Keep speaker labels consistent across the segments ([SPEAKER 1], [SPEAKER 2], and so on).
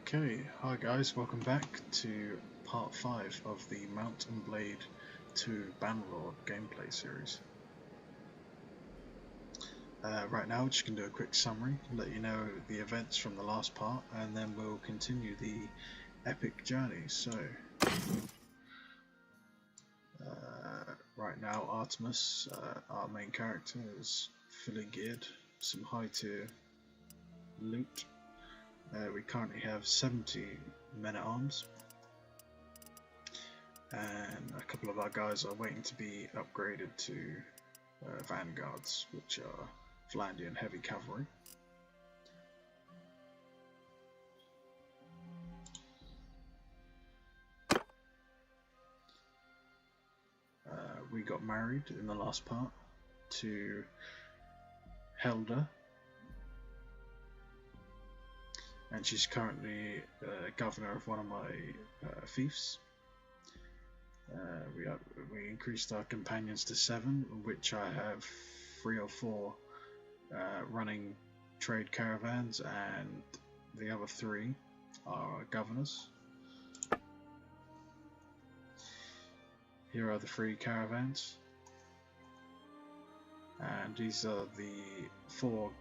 [SPEAKER 1] Okay, hi guys, welcome back to part 5 of the Mount and Blade 2 Bannerlord gameplay series. Right now we're just going to do a quick summary, let you know the events from the last part, and then we'll continue the epic journey. So, right now Artemis, our main character, is fully geared, some high tier loot. We currently have 70 men-at-arms, and a couple of our guys are waiting to be upgraded to vanguards, which are Vlandian heavy cavalry. We got married in the last part to Helda, and she's currently governor of one of my fiefs. We increased our companions to 7, which I have 3 or 4 running trade caravans, and the other 3 are governors. Here are the 3 caravans, and these are the 4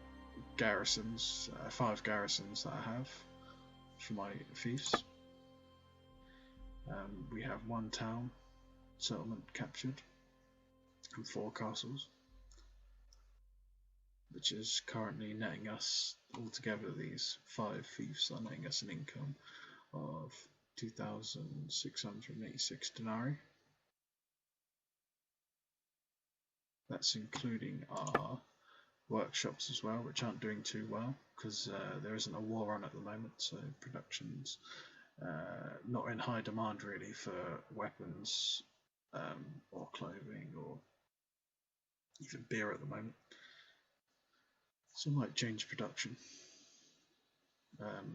[SPEAKER 1] garrisons, 5 garrisons that I have for my fiefs. We have 1 town settlement captured and 4 castles, which is currently netting us altogether. These 5 fiefs are netting us an income of 2,686 denarii. That's including our workshops as well, which aren't doing too well because there isn't a war on at the moment, so production's not in high demand really for weapons or clothing or even beer at the moment, so I might change production.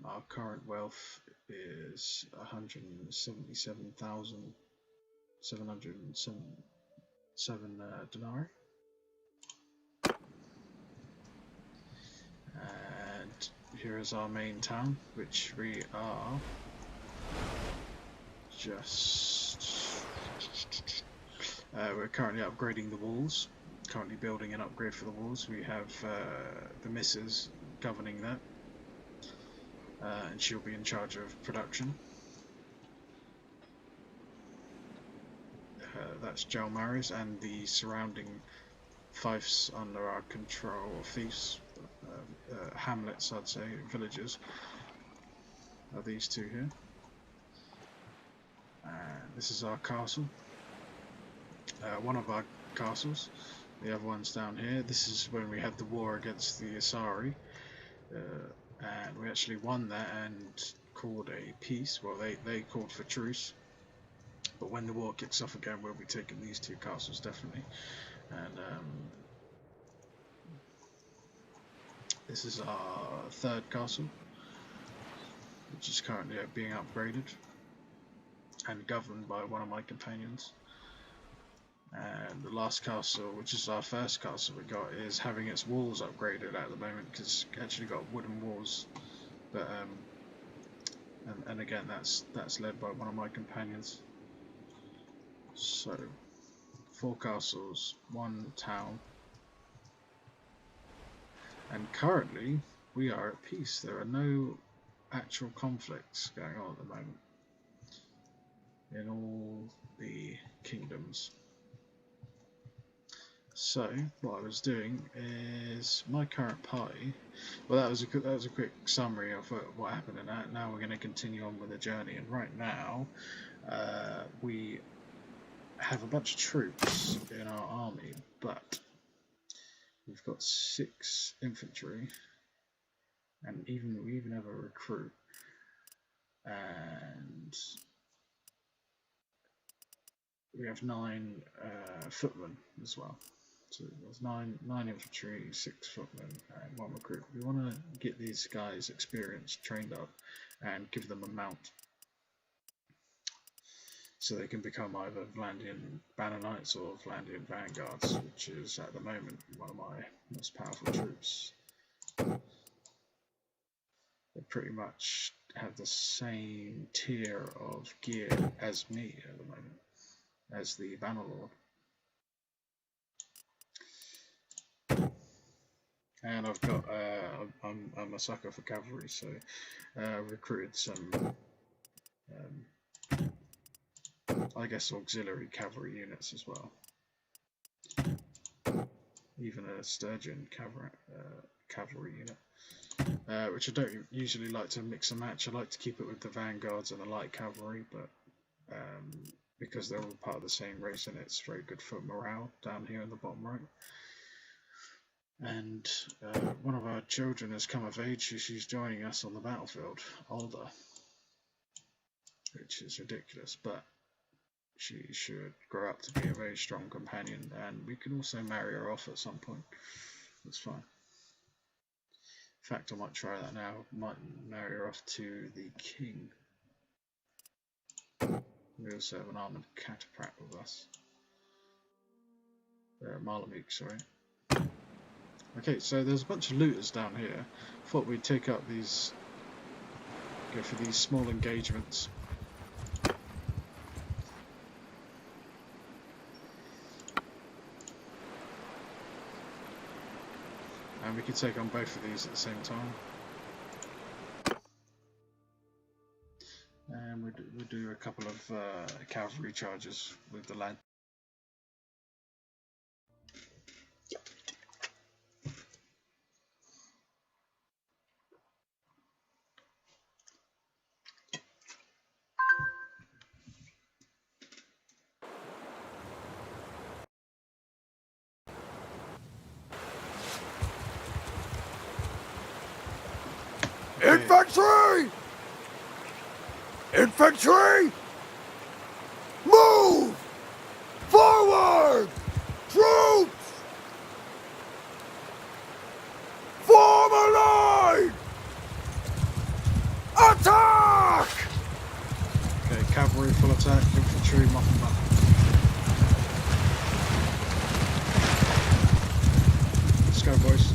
[SPEAKER 1] Our current wealth is 177,707 denarii, and here is our main town, which we are just we're currently upgrading the walls, currently building an upgrade for the walls. We have the missus governing that, and she'll be in charge of production. That's Jalmaris and the surrounding fiefs under our control, or fiefs, hamlets I'd say, villages, are these 2 here. And this is our castle, one of our castles. The other one's down here. This is when we had the war against the Asari, and we actually won that and called a peace. Well, they called for truce, but when the war kicks off again, we'll be taking these 2 castles definitely. And this is our 3rd castle, which is currently being upgraded and governed by one of my companions. And the last castle, which is our 1st castle we got, is having its walls upgraded at the moment because it's actually got wooden walls. But and again, that's led by one of my companions. So 4 castles, 1 town, and currently we are at peace. There are no actual conflicts going on at the moment in all the kingdoms. So what I was doing is my current party. Well, that was a quick summary of what happened in that. Now we're going to continue on with the journey, and right now we have a bunch of troops in our army, but we've got 6 infantry, and we even have a recruit, and we have 9 footmen as well. So there's 9 infantry, 6 footmen, and 1 recruit. We want to get these guys experienced, trained up, and give them a mount, so they can become either Vlandian Banner Knights or Vlandian Vanguards, which is at the moment one of my most powerful troops. pretty much have the same tier of gear as me at the moment, as the Bannerlord. And I've got, I'm a sucker for cavalry, so recruited some, I guess, auxiliary cavalry units as well. Even a sturgeon cavalry unit, which I don't usually like to mix and match. I like to keep it with the vanguards and the light cavalry, but because they're all part of the same race, and it's very good for morale down here in the bottom right. And one of our children has come of age, so she's joining us on the battlefield, Alda, which is ridiculous, but she should grow up to be a very strong companion, and we can also marry her off at some point. That's fine. In fact, I might try that now. Might marry her off to the king. We also have an armoured cataphract with us. Malamute, sorry. Okay, so there's a bunch of looters down here. Thought we'd take up these, go for these small engagements. And we could take on both of these at the same time. And we'll do a couple of cavalry charges with the lad.
[SPEAKER 2] Infantry! Infantry! Move! Forward! Troops! Form a line! Attack!
[SPEAKER 1] Okay, cavalry full attack, infantry muff and muff. Let's go, boys.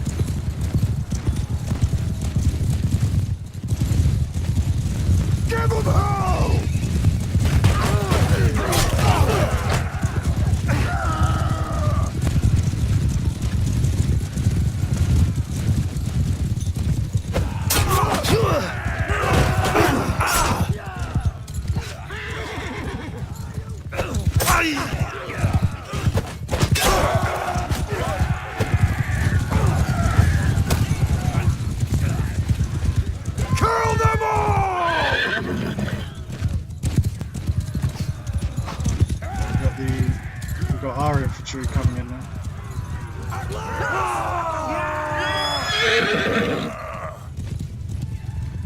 [SPEAKER 2] Give them hell!
[SPEAKER 1] We've got our infantry coming in now.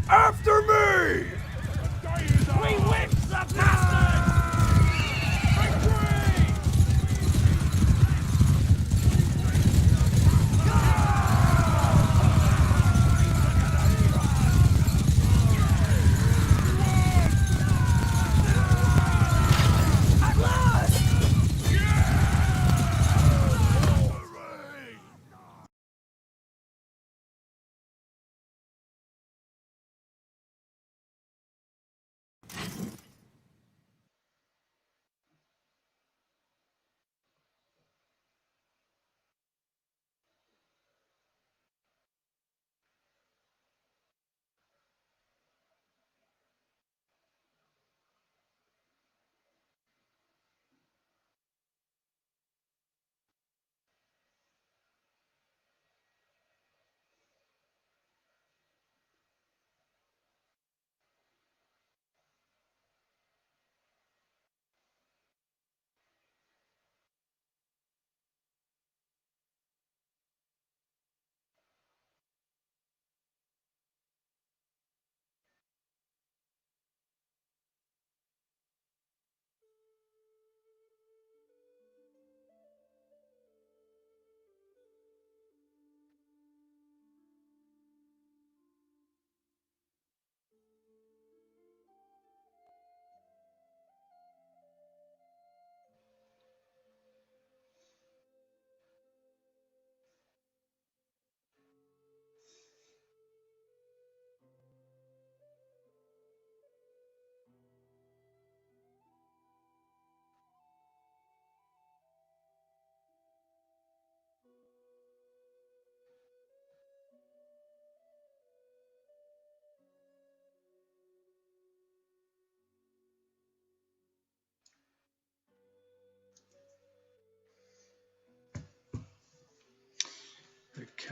[SPEAKER 2] After me!
[SPEAKER 3] We whip the bastard!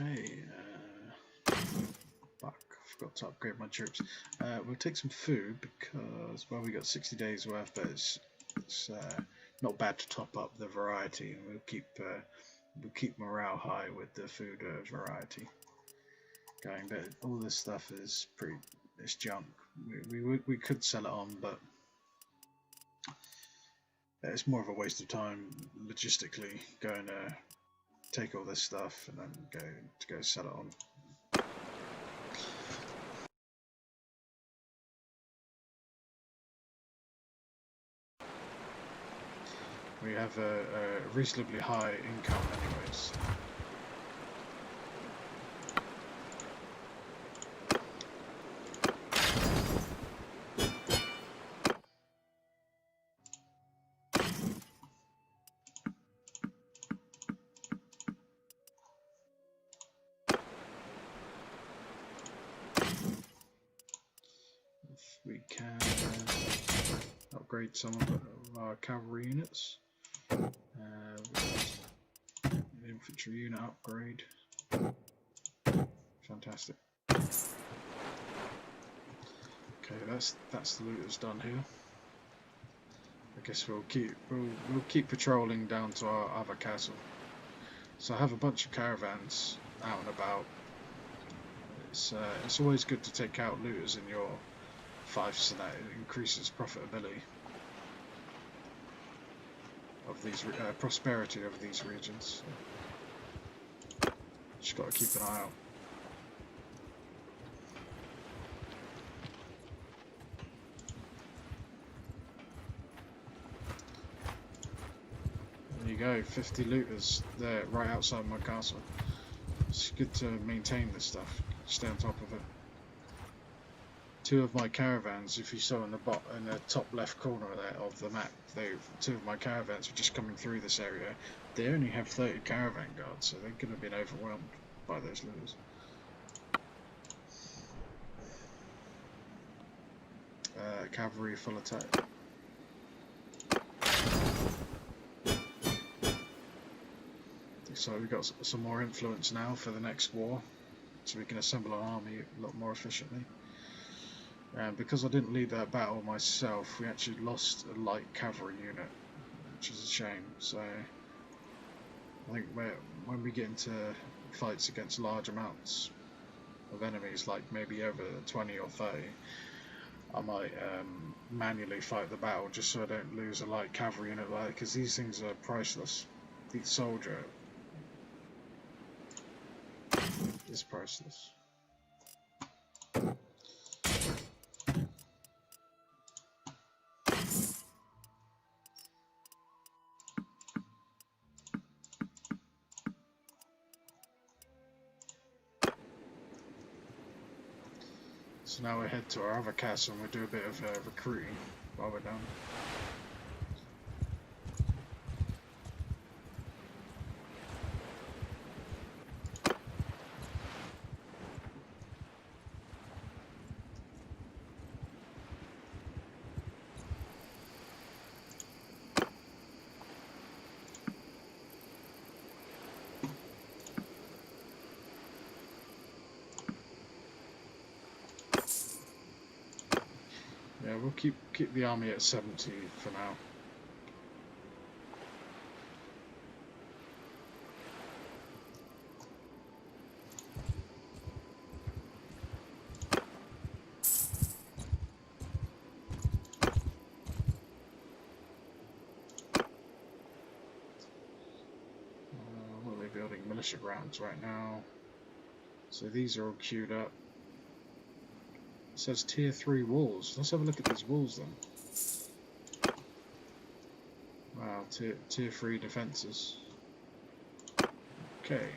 [SPEAKER 1] Okay, back. Forgot to upgrade my troops. We'll take some food because, well, we got 60 days worth, but it's not bad to top up the variety, and we'll keep morale high with the food variety going. But all this stuff is it's junk. We could sell it on, but it's more of a waste of time logistically going to take all this stuff and then go sell it on. We have a reasonably high income anyways. If we can upgrade some of our cavalry units. Infantry unit upgrade. Fantastic. Okay, that's the loot that's done here. I guess we'll keep patrolling down to our other castle. So I have a bunch of caravans out and about. It's always good to take out looters in your fiefs, so that it increases profitability of these prosperity of these regions. Just got to keep an eye out. There you go, 50 looters there right outside my castle. It's good to maintain this stuff, stay on top of it. Two of my caravans, if you saw in the top left corner there of the map, two of my caravans were just coming through this area. They only have 30 caravan guards, so they could have been overwhelmed by those looters. Cavalry full attack. So we've got some more influence now for the next war, so we can assemble an army a lot more efficiently. And because I didn't lead that battle myself, we actually lost a light cavalry unit, which is a shame. So I think when we get into fights against large amounts of enemies, like maybe over 20 or 30, I might manually fight the battle just so I don't lose a light cavalry unit, because these things are priceless. The soldier is priceless. So now we head to our other castle and we do a bit of recruiting while we're down. Yeah, we'll keep the army at 70 for now. What are they building? Militia grounds right now. So these are all queued up. It says tier 3 walls. Let's have a look at these walls then. Wow, tier 3 defences. Okay.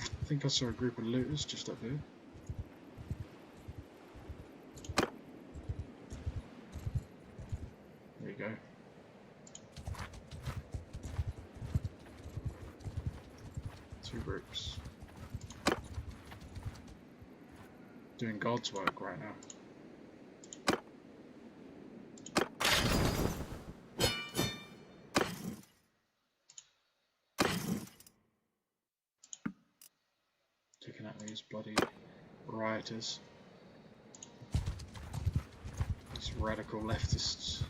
[SPEAKER 1] I think I saw a group of looters just up here. There you go. Two groups. Doing God's work right now. looking at these bloody rioters. These radical leftists.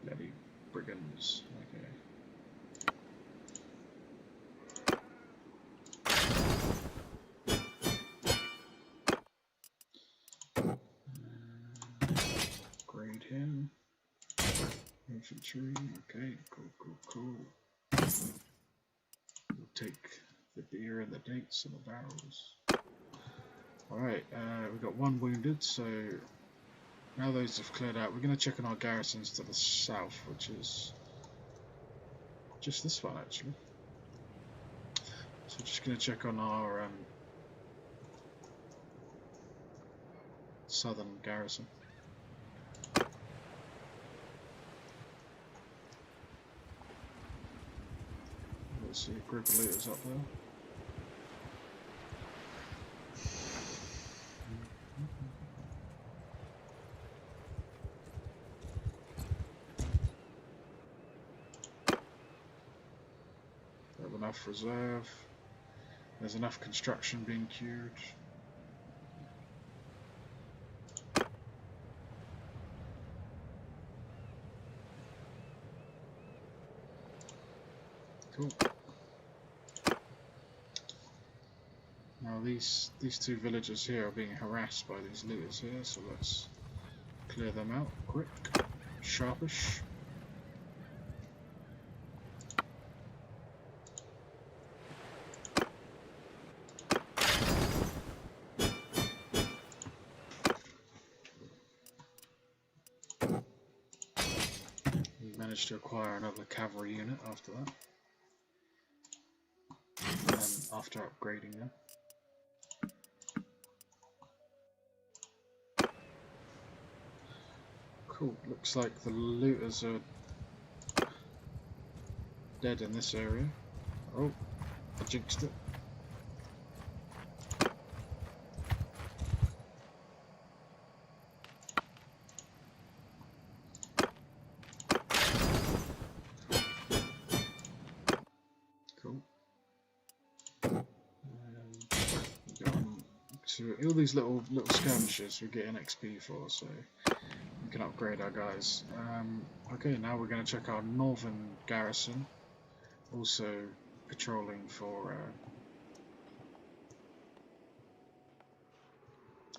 [SPEAKER 1] Bloody brigands. Okay. Grade him. Infantry. Okay, cool. We'll take the beer and the dates and the barrels. Alright, we've got one wounded, so now those have cleared out. We're going to check on our garrisons to the south, which is just this one actually. So we're just going to check on our southern garrison. Let's see a group of looters up there. We have enough reserve. There's enough construction being queued. Cool. Now these two villagers here are being harassed by these looters here, so let's clear them out quick, sharpish. We managed to acquire another cavalry unit after that, after upgrading them. Cool, looks like the looters are dead in this area. Oh, I jinxed it. Cool. So all these little skirmishes we're getting XP for, so we can upgrade our guys. Okay, now we're going to check our northern garrison, also patrolling for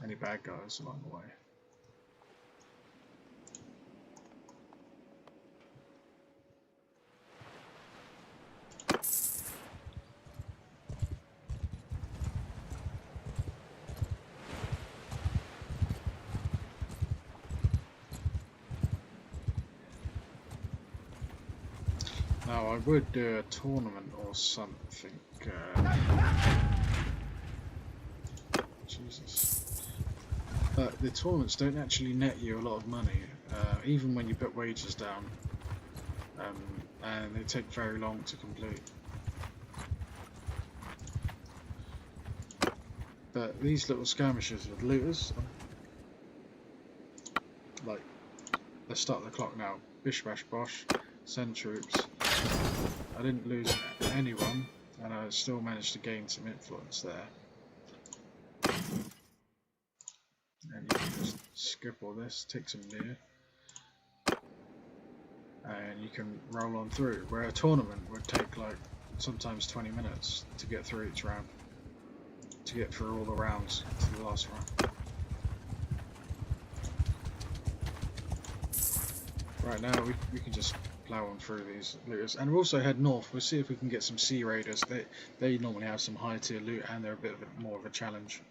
[SPEAKER 1] any bad guys along the way. Now I would do a tournament or something. Jesus. But the tournaments don't actually net you a lot of money, even when you put wages down, and they take very long to complete. But these little skirmishes with looters, like, let's start the clock now. Bish bash bosh, send troops. I didn't lose anyone, and I still managed to gain some influence there. And you can just skip all this, take some near, and you can roll on through. Where a tournament would take like sometimes 20 minutes to get through each round, to get through all the rounds to the last round. Right now we can just plow on through these looters, and we'll also head north. We'll see if we can get some sea raiders. They normally have some high tier loot, and they're a bit more of a challenge.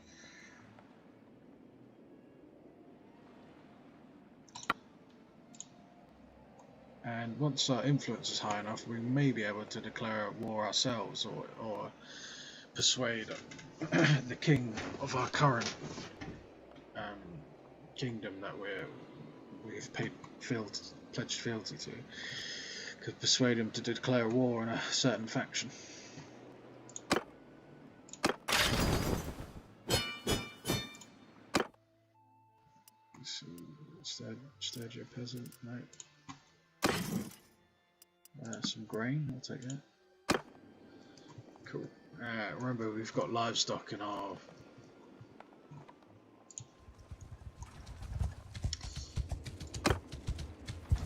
[SPEAKER 1] And once our influence is high enough, we may be able to declare war ourselves, or persuade the king of our current kingdom that we've pledged fealty to, could persuade him to declare war on a certain faction. So, sturgeon peasant, no. Some grain, I'll take that. Cool. Remember, we've got livestock in our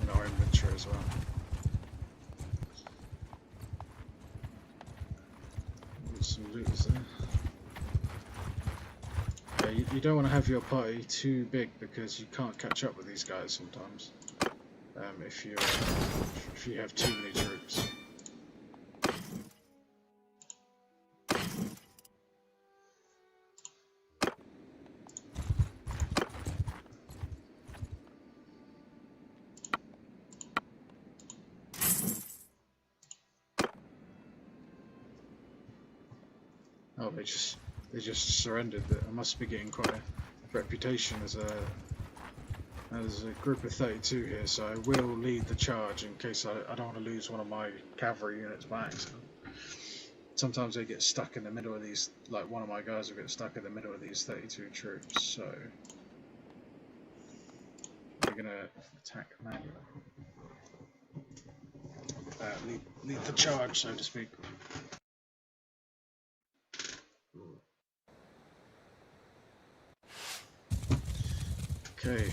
[SPEAKER 1] inventory as well. There's some looters there. You don't want to have your party too big because you can't catch up with these guys sometimes. If you have too many troops. Oh, they just surrendered. I must be getting quite a reputation as a group of 32 here, so I will lead the charge in case I don't want to lose one of my cavalry units by accident. Sometimes they get stuck in the middle of these, like one of my guys will get stuck in the middle of these 32 troops, so we're going to attack manually. Lead the charge, so to speak. Okay.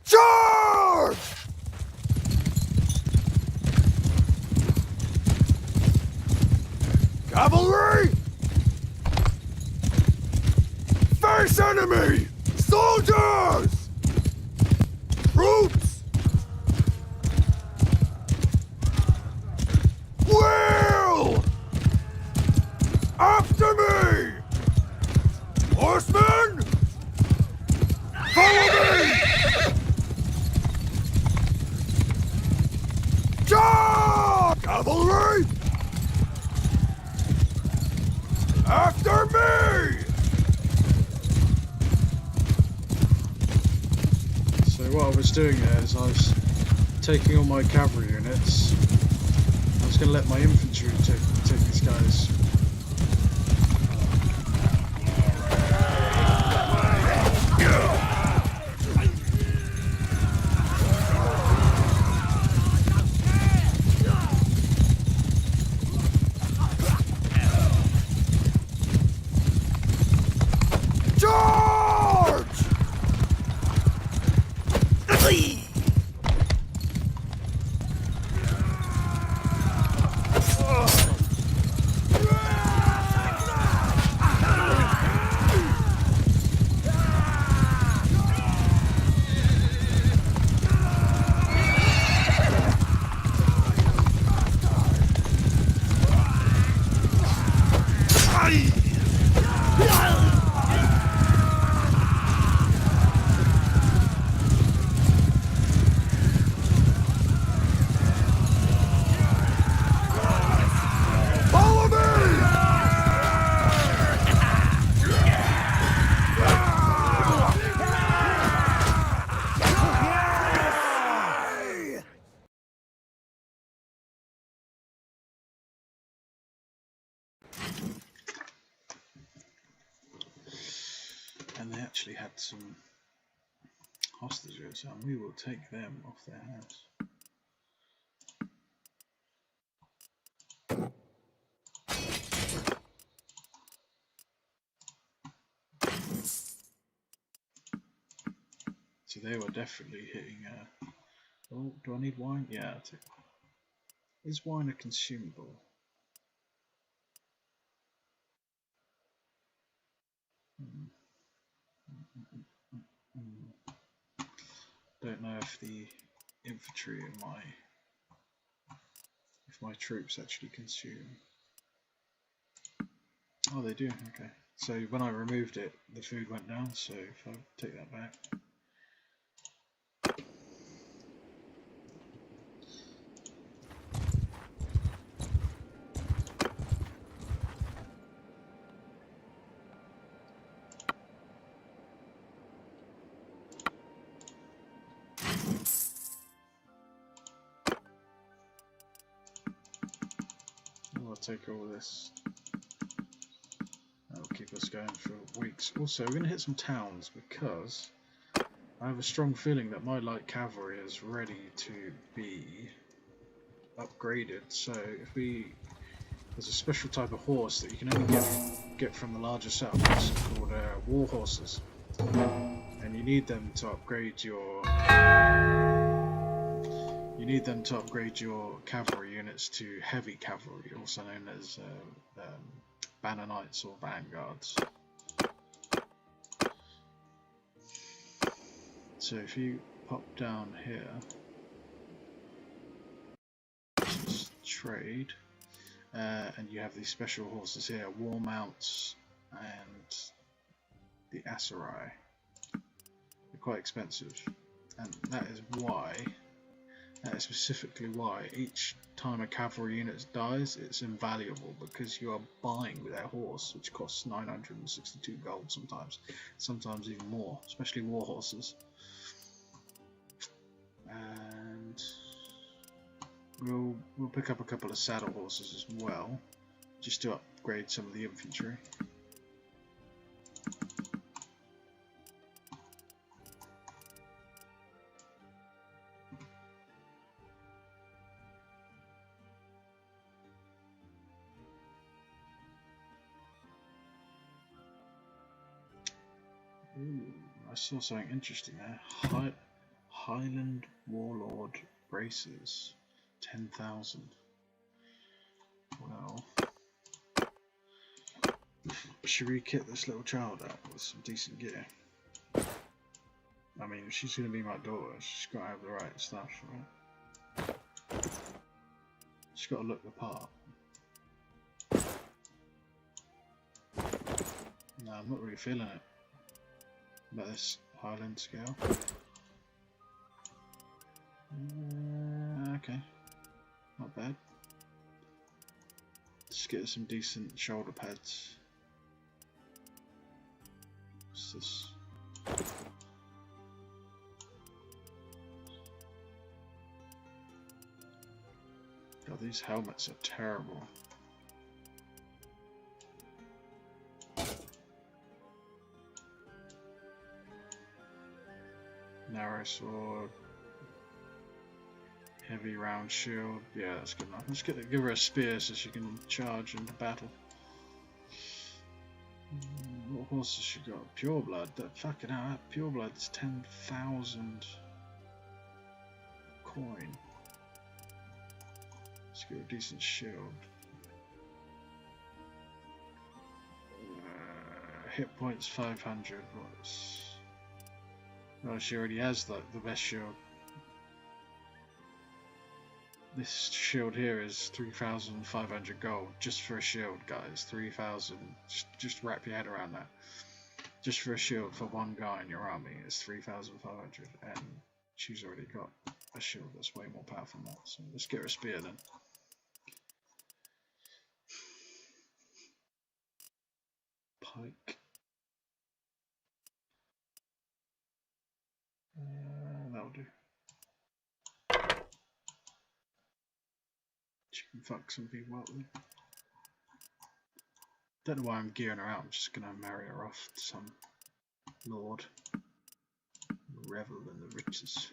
[SPEAKER 2] Charge! Cavalry! Face enemy! Soldiers! Troops! Wheel! After me! Horsemen! Follow me! Charge! Cavalry! After me!
[SPEAKER 1] So what I was doing there is I was taking all my cavalry units. I was going to let my infantry take these guys. And they actually had some hostages, and we will take them off their house. So they were definitely hitting. Oh, do I need wine? Yeah, I'll take. Is wine a consumable? Don't know if the infantry in my troops actually consume. Oh, they do. Okay. So when I removed it, the food went down. So if I take that back. I'll take all this. That'll keep us going for weeks. Also, we're going to hit some towns because I have a strong feeling that my light cavalry is ready to be upgraded. So if there's a special type of horse that you can only get from the larger settlements called war horses, and you need them to upgrade your cavalry units to heavy cavalry, also known as banner knights or vanguards. So if you pop down here, just trade, and you have these special horses here, war mounts and the Asserai. They're quite expensive, and that is specifically why each time a cavalry unit dies, it's invaluable, because you are buying their horse, which costs 962 gold sometimes even more, especially war horses. And we'll pick up a couple of saddle horses as well, just to upgrade some of the infantry. Ooh, I saw something interesting there. Highland Warlord braces, 10,000. Well, should we kit this little child out with some decent gear? I mean, if she's going to be my daughter, she's got to have the right stuff, right? She's got to look the part. No, I'm not really feeling it about this Highland scale. Okay, not bad. Just get some decent shoulder pads. What's this? God, these helmets are terrible. Narrow sword. Heavy round shield. Yeah, that's good enough. Let's give her a spear so she can charge into battle. What horse has she got? Pure blood. That fucking hell, that pure blood's 10,000 coin. Let's get her a decent shield. Hit points 500. What's... Oh, she already has the best shield. This shield here is 3,500 gold just for a shield, guys. 3,000. Just wrap your head around that. Just for a shield for one guy in your army is 3,500, and she's already got a shield that's way more powerful than that. So let's get her a spear then. Pike. That'll do. She can fuck some people up with. Don't know why I'm gearing her out. I'm just gonna marry her off to some lord. Revel in the riches.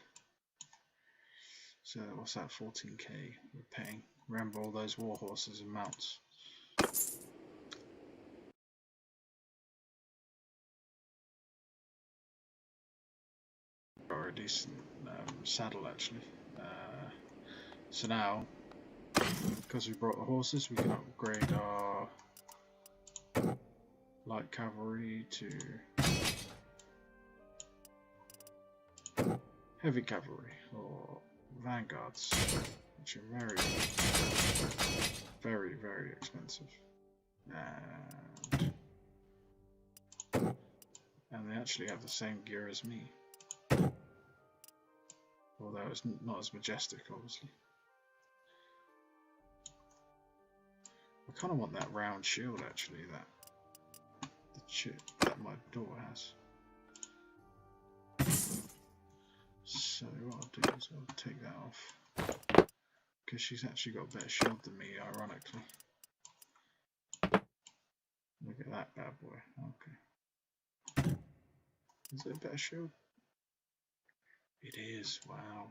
[SPEAKER 1] So what's that? 14k we're paying. Remember all those war horses and mounts. Or a decent saddle actually. So now, because we brought the horses, we can upgrade our light cavalry to heavy cavalry or vanguards, which are very, very expensive. And they actually have the same gear as me. Although it's not as majestic, obviously. I kind of want that round shield, actually, that my daughter has. So what I'll do is I'll take that off, because she's actually got a better shield than me, ironically. Look at that bad boy. Okay. Is it a better shield? It is, wow.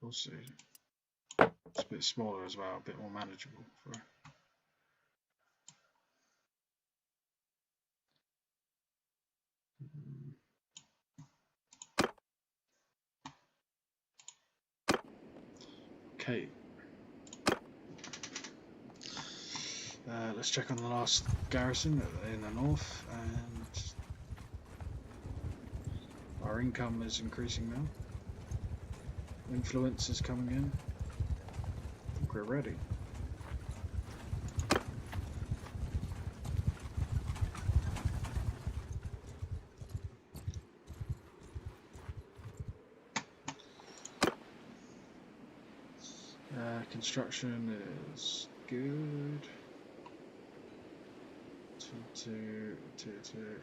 [SPEAKER 1] Also, it's a bit smaller as well, a bit more manageable for. Okay. Let's check on the last garrison in the north, and our income is increasing now. Influence is coming in. I think we're ready. Construction is good.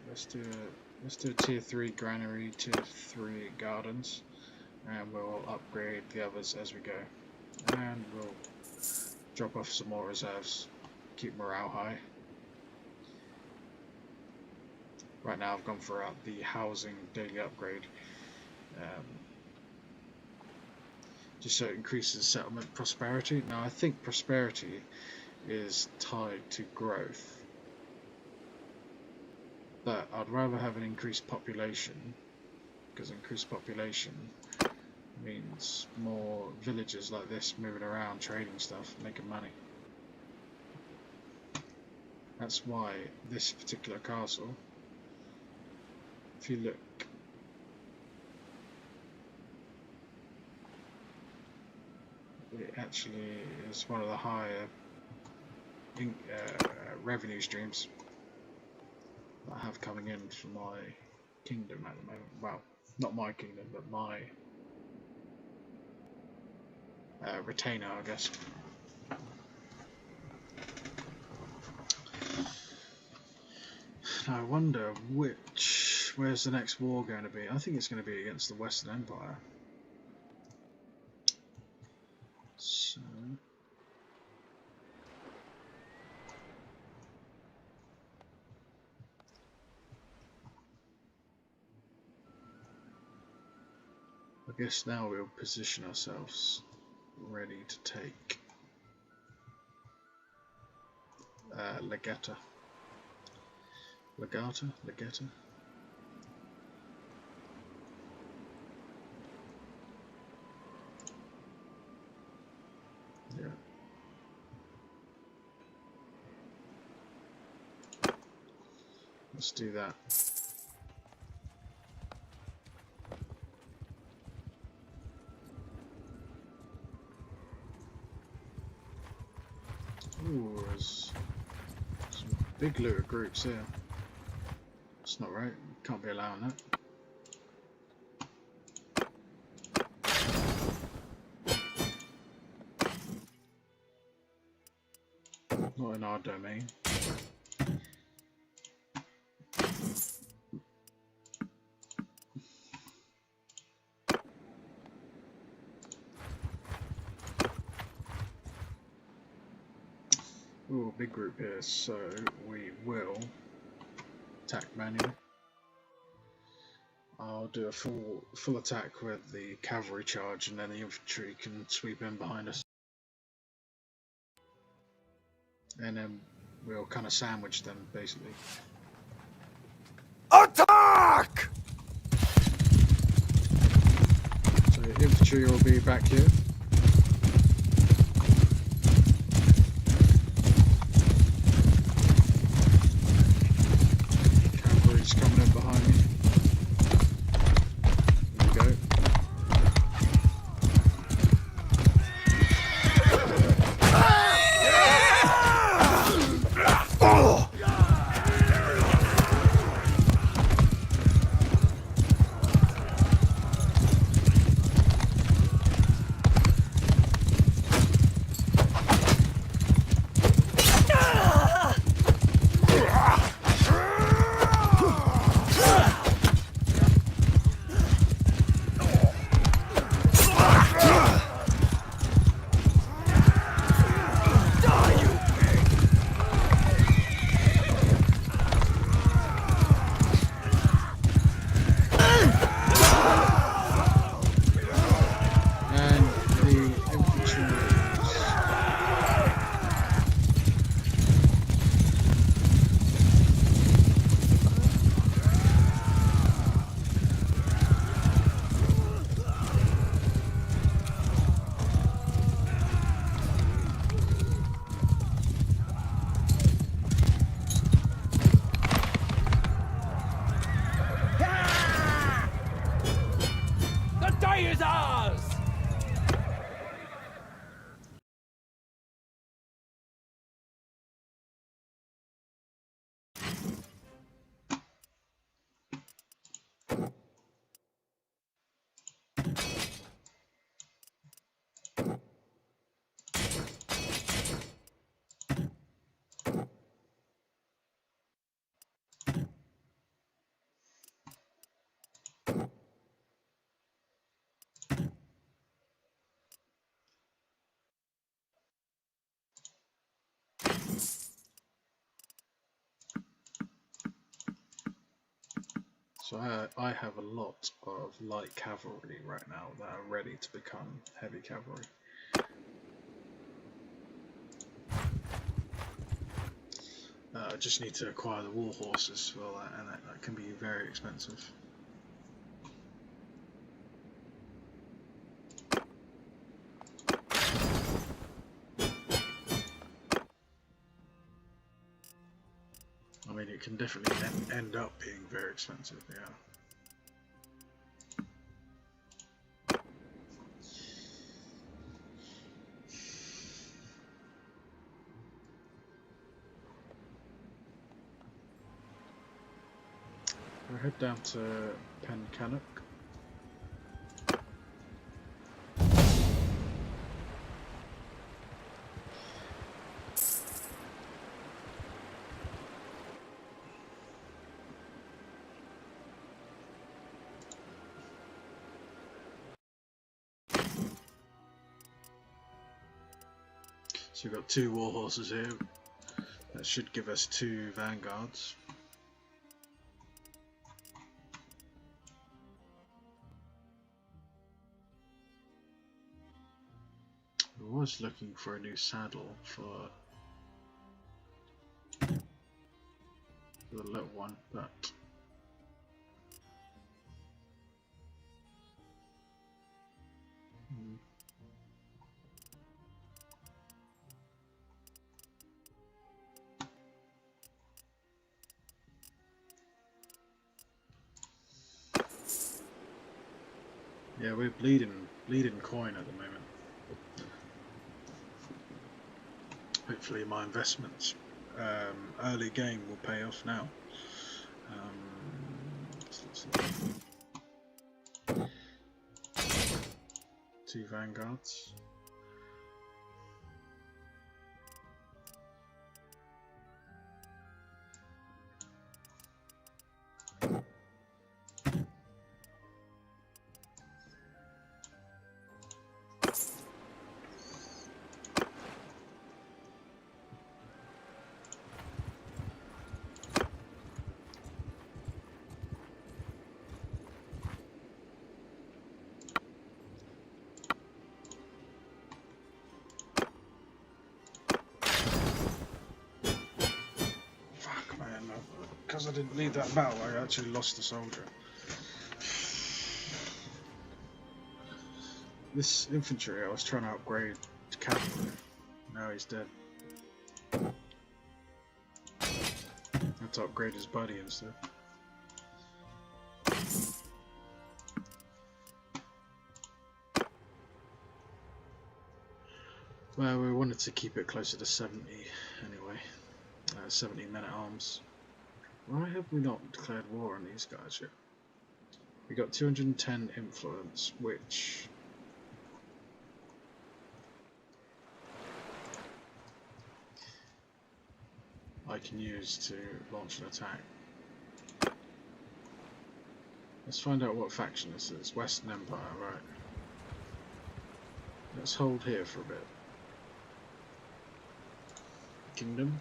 [SPEAKER 1] Let's do a tier 3 granary, tier 3 gardens, and we'll upgrade the others as we go. And we'll drop off some more reserves, keep morale high. Right now I've gone for the housing daily upgrade, just so it increases settlement prosperity. Now I think prosperity is tied to growth, but I'd rather have an increased population, because increased population means more villagers like this moving around, trading stuff, making money. That's why this particular castle, if you look, it actually is one of the higher revenue streams that I have coming in from my kingdom at the moment. Well, not my kingdom, but my retainer, I guess. Now I wonder where's the next war going to be? I think it's going to be against the Western Empire. So I guess now we'll position ourselves ready to take Legata. Yeah. Let's do that. Ooh, there's some big looter groups here. That's not right. Can't be allowing that. Not in our domain. Ooh, big group here, so we will attack manually. I'll do a full attack with the cavalry charge, and then the infantry can sweep in behind us. And then we'll kind of sandwich them, basically.
[SPEAKER 2] Attack!
[SPEAKER 1] So infantry will be back here. Cavalry's coming in behind me. There we go. So I have a lot of light cavalry right now that are ready to become heavy cavalry. I just need to acquire the war horses for that, and that can be very expensive. I mean, it can definitely end up being very expensive, yeah. We'll head down to Pencannock. So we've got 2 war horses here. That should give us 2 vanguards. I was looking for a new saddle for the little one, but yeah, we're bleeding coin at the moment. Hopefully my investments early game will pay off now. Two vanguards. Because I didn't lead that battle, I actually lost a soldier. This infantry I was trying to upgrade to cavalry. Now he's dead. I had to upgrade his buddy instead. Well, we wanted to keep it closer to 70 anyway. 70 men at arms. Why have we not declared war on these guys yet? We got 210 influence, which I can use to launch an attack. Let's find out what faction this is. Western Empire, right. Let's hold here for a bit. Kingdom.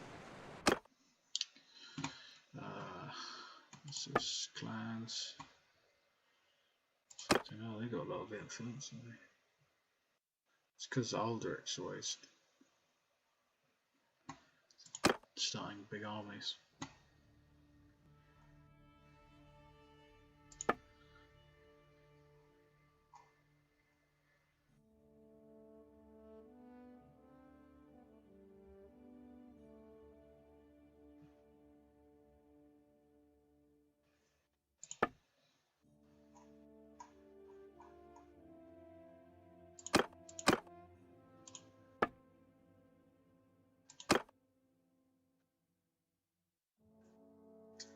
[SPEAKER 1] This is clans. Oh, they got a lot of influence, haven't they? It's because Aldrich's always starting big armies.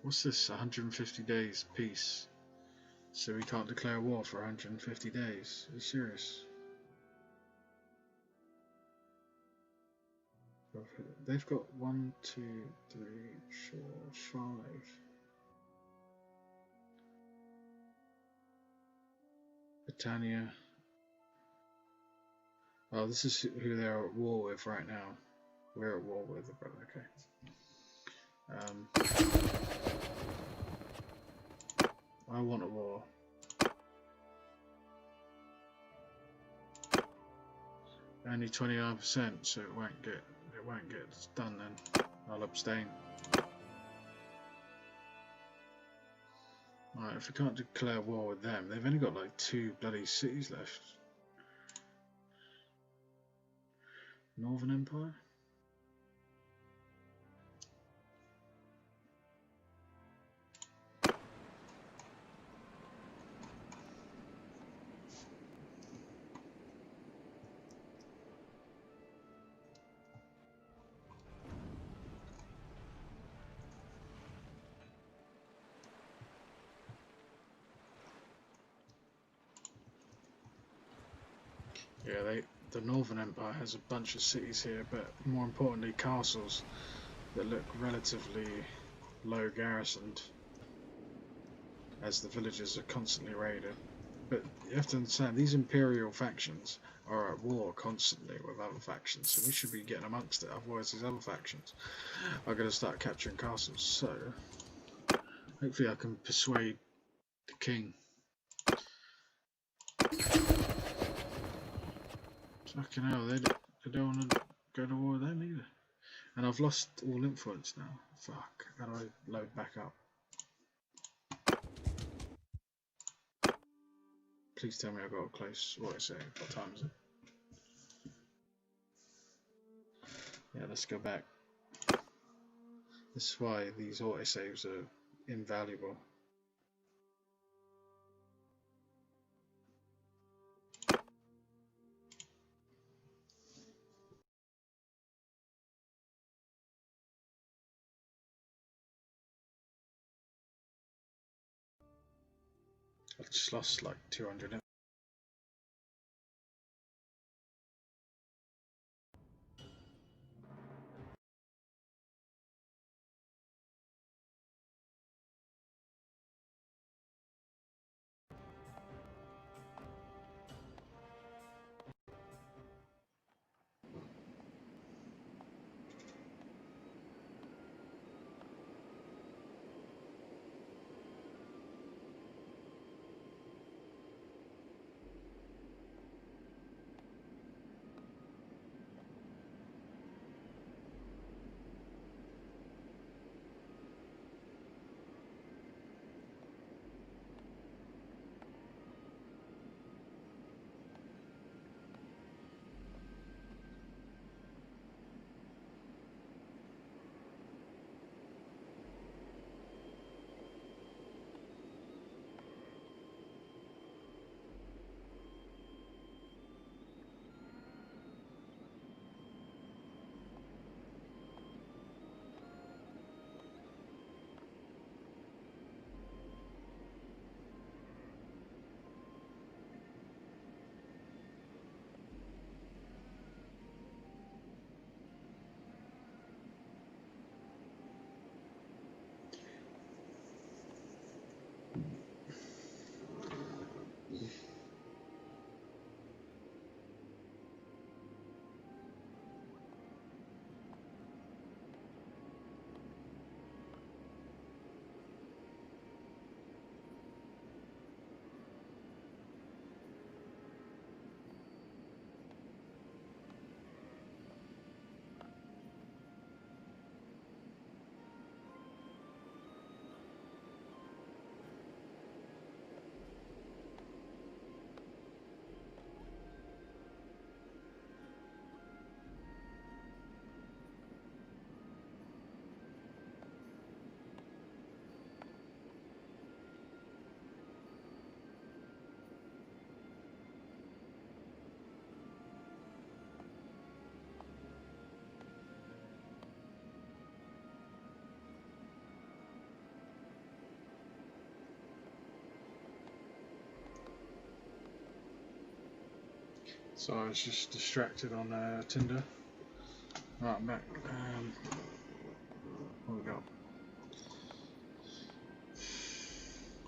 [SPEAKER 1] What's this? 150 days peace. So we can't declare war for 150 days. Are you serious? They've got 1, 2, 3, 4, 5. Britannia. Oh, this is who they're at war with right now. We're at war with, but okay. I want a war. Only 29%, so it won't get done then. I'll abstain. Right, if we can't declare war with them, they've only got like 2 bloody cities left. Northern Empire? Yeah, the Northern Empire has a bunch of cities here, but more importantly castles that look relatively low garrisoned, as the villages are constantly raided. But you have to understand, these imperial factions are at war constantly with other factions, so we should be getting amongst it, otherwise these other factions are going to start capturing castles. So hopefully I can persuade the king. Fucking hell, they don't want to go to war with them either. And I've lost all influence now. Fuck, how do I load back up? Please tell me I've got a close, what I say, what time is it? Yeah, let's go back. This is why these autosaves are invaluable. I've just lost like 200. So I was just distracted on Tinder. Right, I'm back. What we got?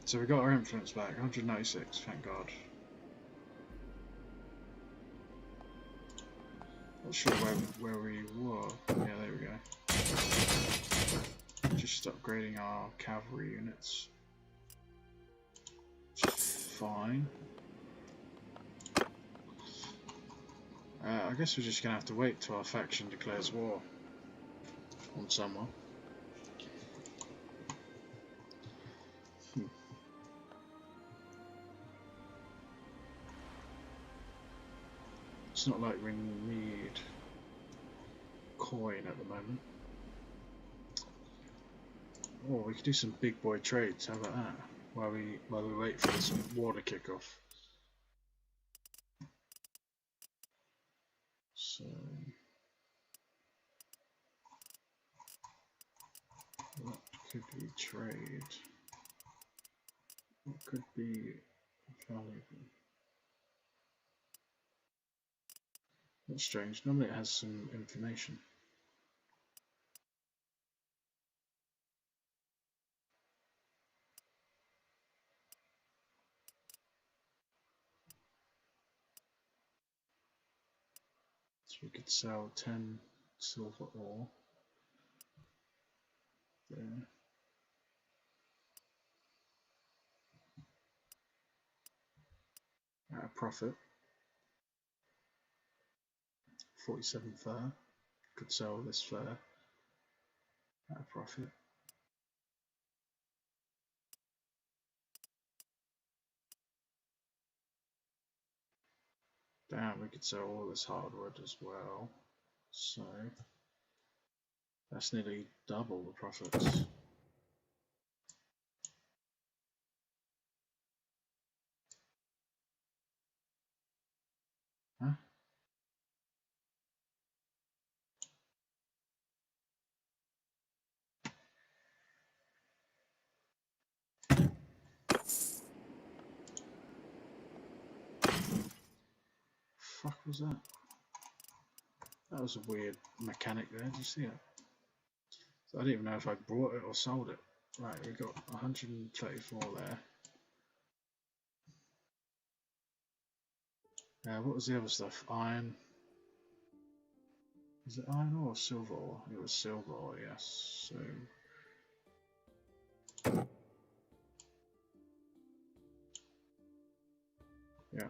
[SPEAKER 1] So we got our influence back, 196, thank God. Not sure where we were. Yeah, there we go. Just upgrading our cavalry units. fine. I guess we're just gonna have to wait till our faction declares war on someone. It's not like we need coin at the moment. Oh, we could do some big boy trades. How about that? While we wait for this war to kick off. So what could we trade? What could be valuable? That's strange. Normally it has some information. So we could sell 10 silver ore there. At a profit. 47 fur. Could sell this fur at a profit. Damn, we could sell all this hardwood as well. So that's nearly double the profits. Huh? Fuck was that? That was a weird mechanic there. Did you see it? So I don't even know if I brought it or sold it. Right, we got 134 there. What was the other stuff? Iron. Is it iron ore or silver ore? It was silver ore, yes. So yeah.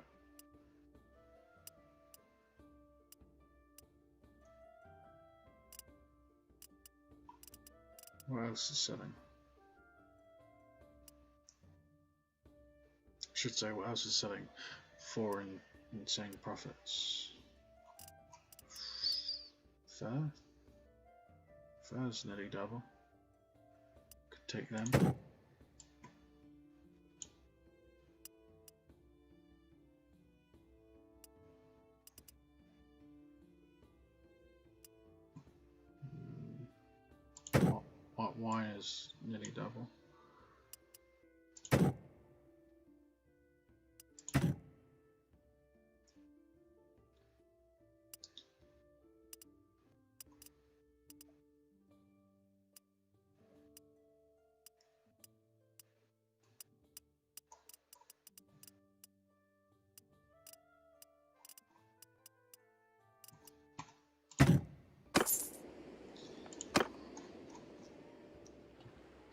[SPEAKER 1] What else is selling? I should say what else is selling for insane profits. Fur? Fur's nearly double. Could take them. White wine is nearly double.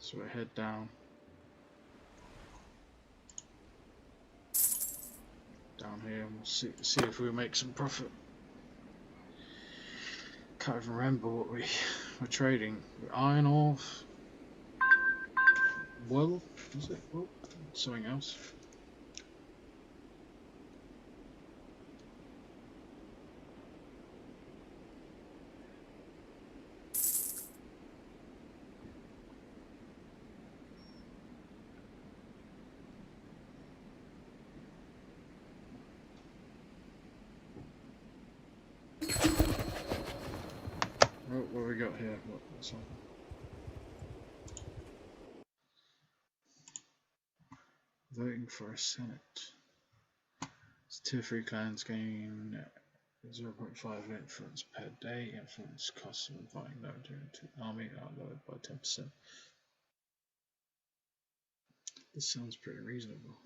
[SPEAKER 1] So we head down here and we'll see if we make some profit. Can't even remember what we were trading. Iron ore, wool, was it? Wool? Something else. What have we got here? What's on? Voting for a senate. It's tier 3 clans gain 0.5 influence per day. Influence costs of inviting lower to the army are lowered by 10%. This sounds pretty reasonable.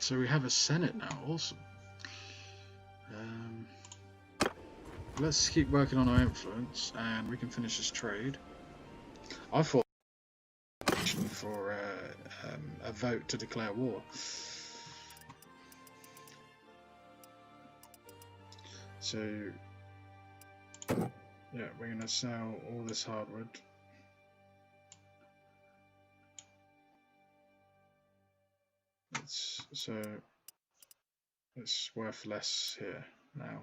[SPEAKER 1] So we have a Senate now, awesome. Let's keep working on our influence and we can finish this trade. I thought for a vote to declare war. So yeah, we're going to sell all this hardwood. It's worth less here now.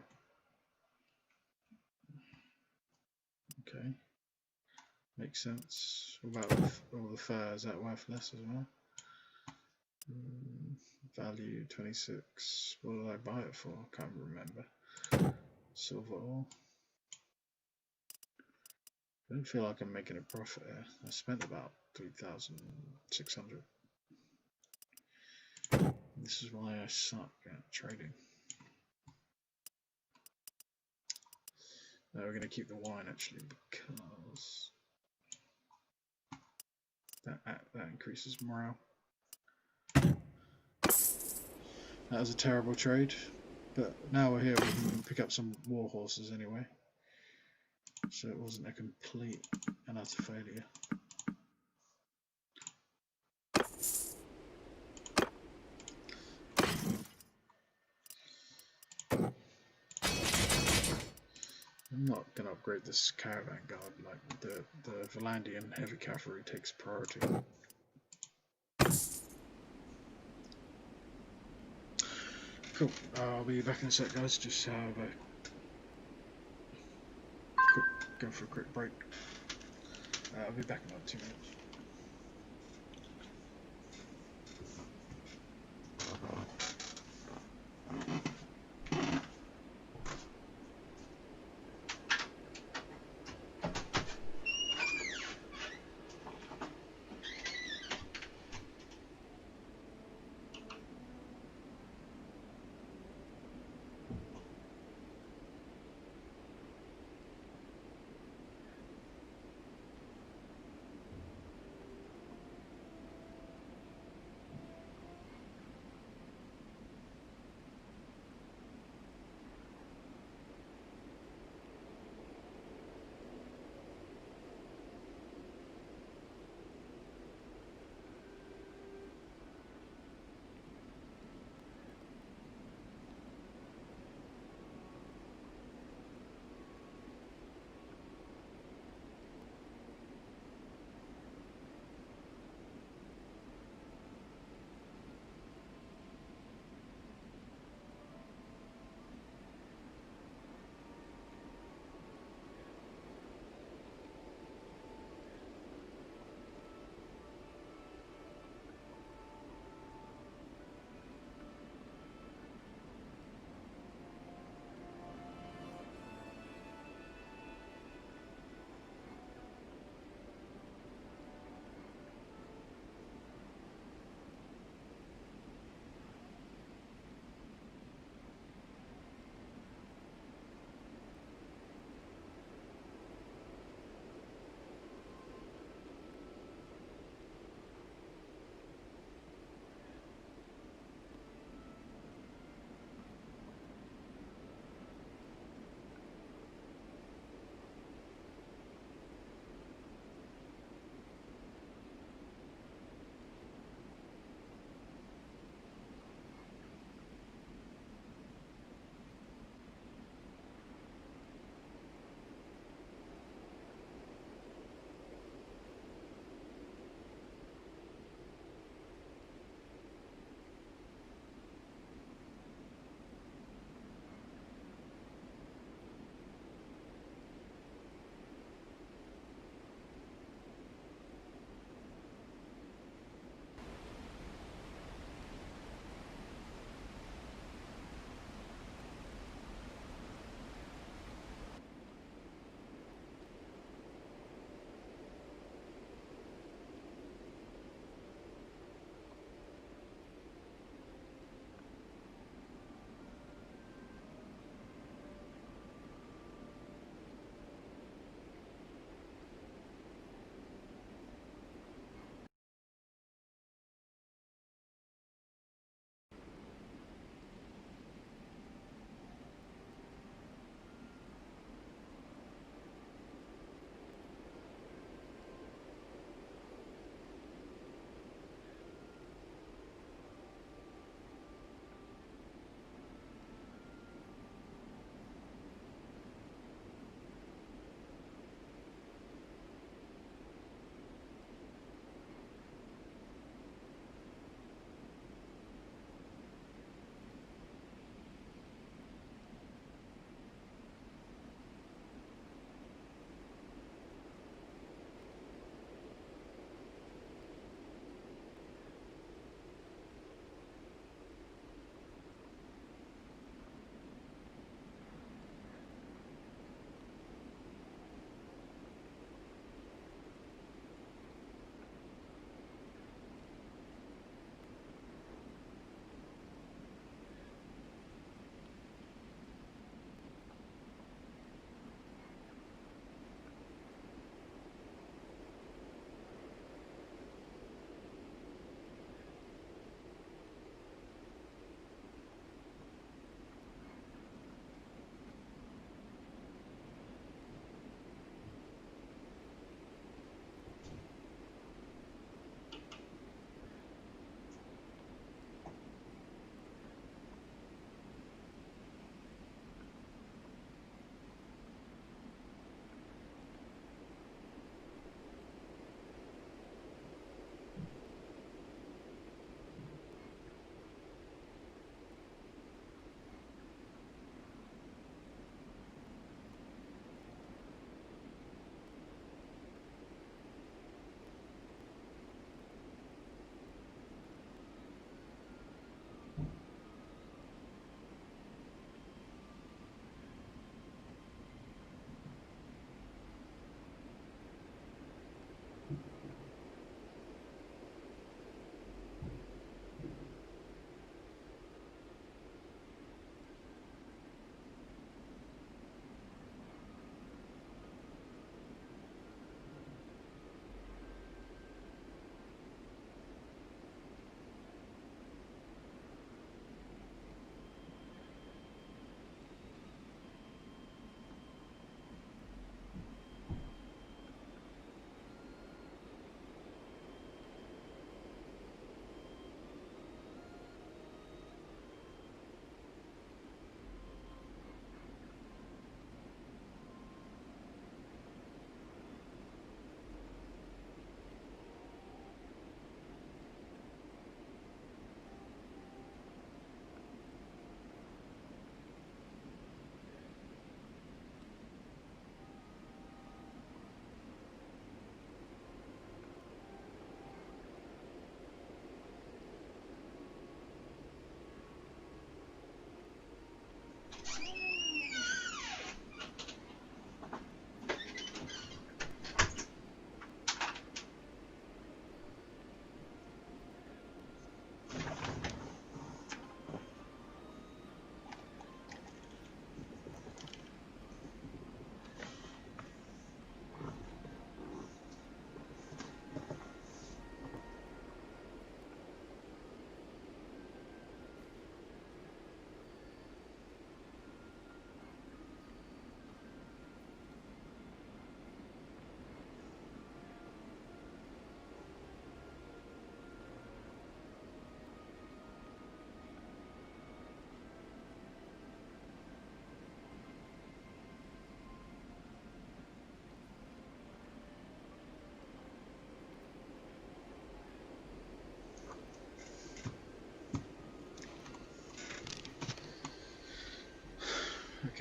[SPEAKER 1] Okay, makes sense. What about all the fur? Is that worth less as well? Value 26. What did I buy it for? Can't remember. Silver ore. I don't feel like I'm making a profit here. I spent about 3,600. This is why I suck at trading. No, we're going to keep the wine actually because that increases morale. That was a terrible trade, but now we're here. We can pick up some war horses anyway. So it wasn't a complete and utter failure. I'm not going to upgrade this caravan guard, like the Valandian heavy cavalry takes priority. Cool, I'll be back in a sec guys, just have a go for a quick break. I'll be back in about 2 minutes.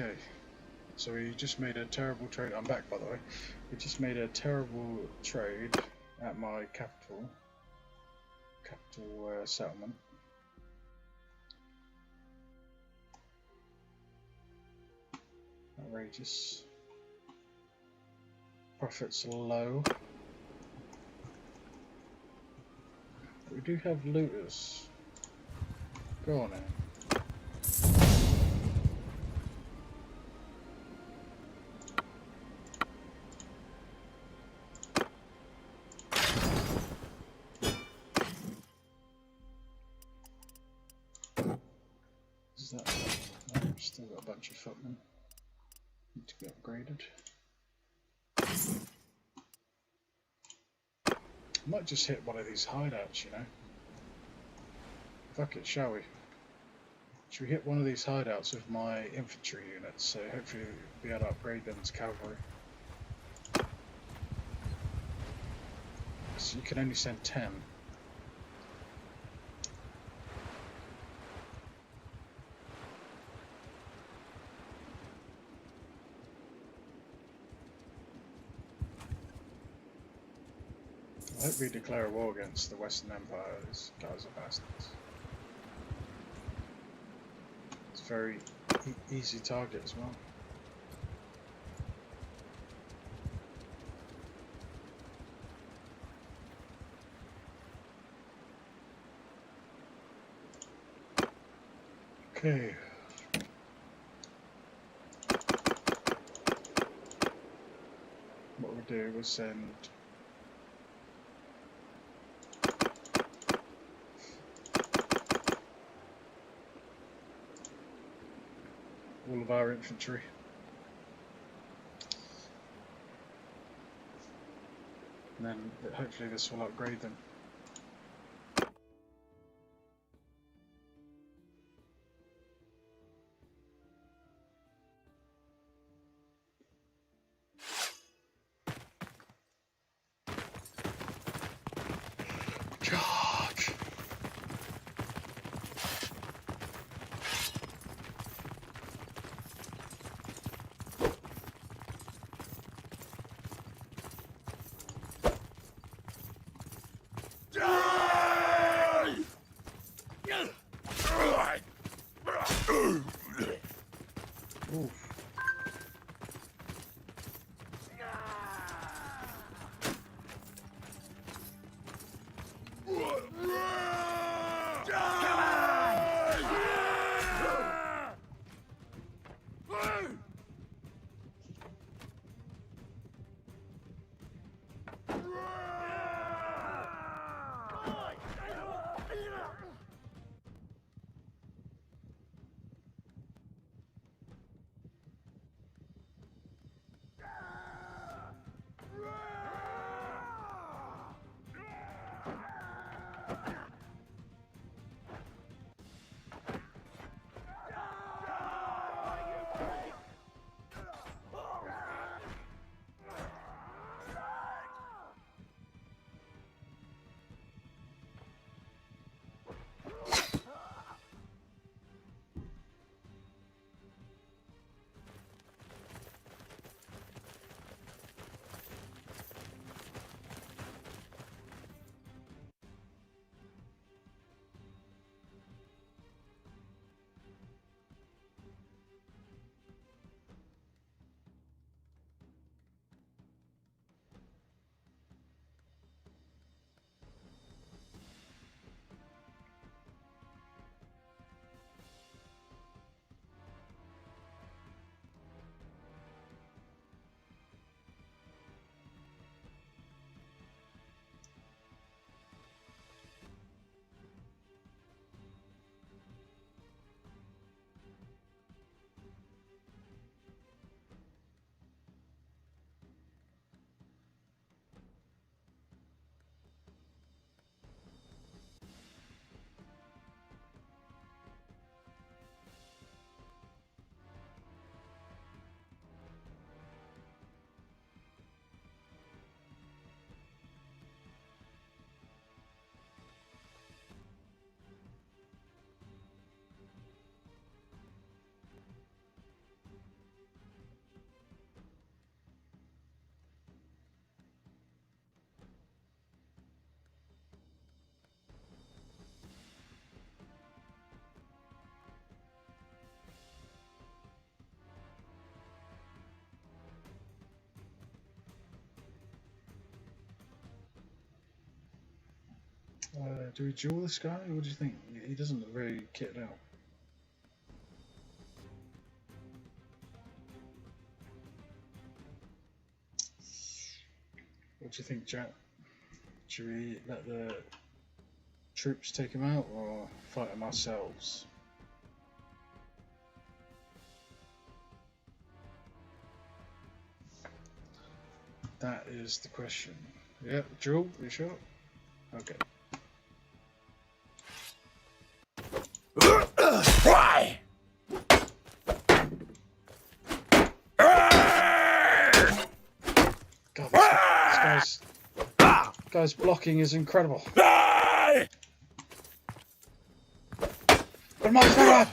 [SPEAKER 1] Okay, so we just made a terrible trade. I'm back, by the way. We just made a terrible trade at my capital settlement. Outrageous. Profits low. But we do have looters. Go on in. Is that? No, we've still got a bunch of footmen. Need to be upgraded. Might just hit one of these hideouts, you know. Fuck it, shall we? Should we hit one of these hideouts with my infantry units, so hopefully we'll be able to upgrade them to cavalry. So you can only send 10. I hope we declare a war against the Western Empire. These guys are bastards. It's a very easy target as well. Okay. What we'll do is send all of our infantry. And then hopefully this will upgrade them. Charge! Oof. Do we duel this guy? What do you think? He doesn't look very kitted out. What do you think, Jack? Should we let the troops take him out or fight him ourselves? That is the question. Yeah, duel, you sure? Okay.
[SPEAKER 2] Why?
[SPEAKER 1] God, this guy's blocking is incredible. But my father!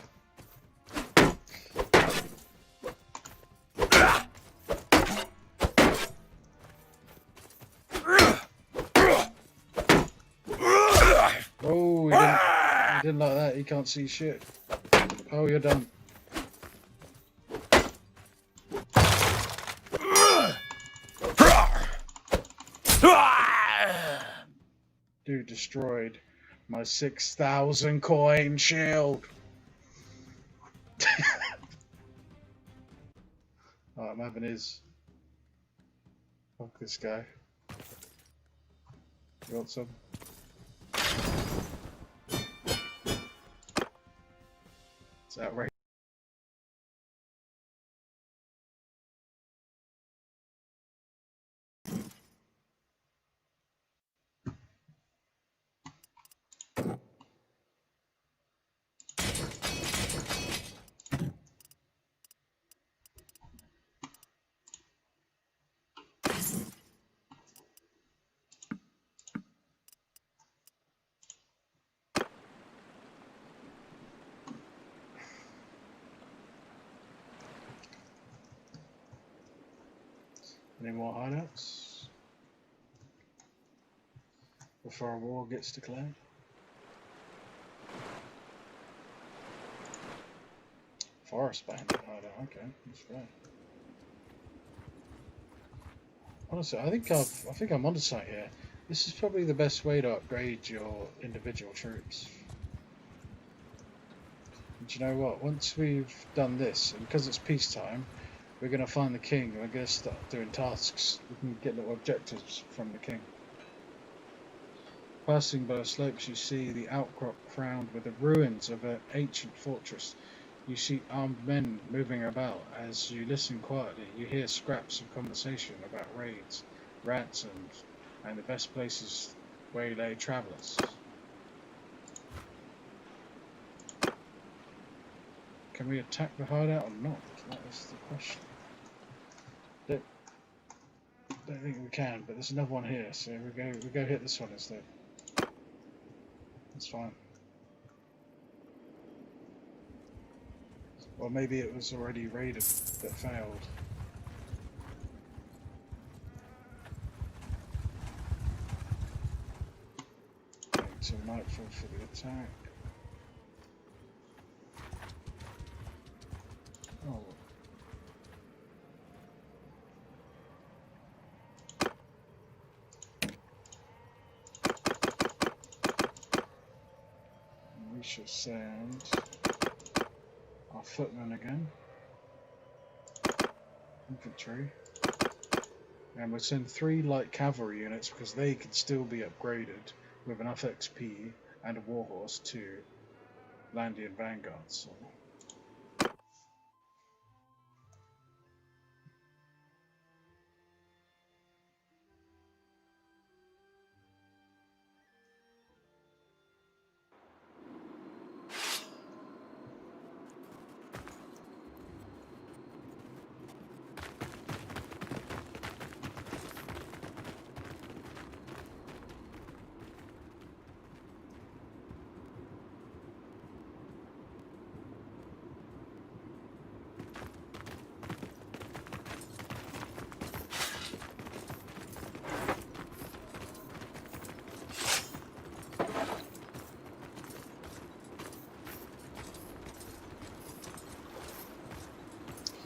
[SPEAKER 1] Oh, he didn't like that. He can't see shit. Oh, you're done. Dude destroyed my 6,000 coin shield. Oh, I'm having his. Fuck this guy. You want some? It's outrageous. Any more hideouts before a war gets declared? Forest bandit hideout. Okay, that's right. Honestly, I think I'm onto something here. This is probably the best way to upgrade your individual troops. And you know what? Once we've done this, and because it's peacetime, we're going to find the king and we're going to start doing tasks. We can get little objectives from the king. Passing by the slopes, you see the outcrop crowned with the ruins of an ancient fortress. You see armed men moving about. As you listen quietly, you hear scraps of conversation about raids, ransoms, and the best places waylay travellers. Can we attack the hideout or not? That is the question. Don't think we can, but there's another one here, so we go hit this one instead. That's fine. Or maybe it was already raided that failed. Wait till nightfall for the attack. Oh. We should send our footmen again. Infantry. And we'll send 3 light cavalry units because they can still be upgraded with enough XP and a warhorse to Landian vanguards. So.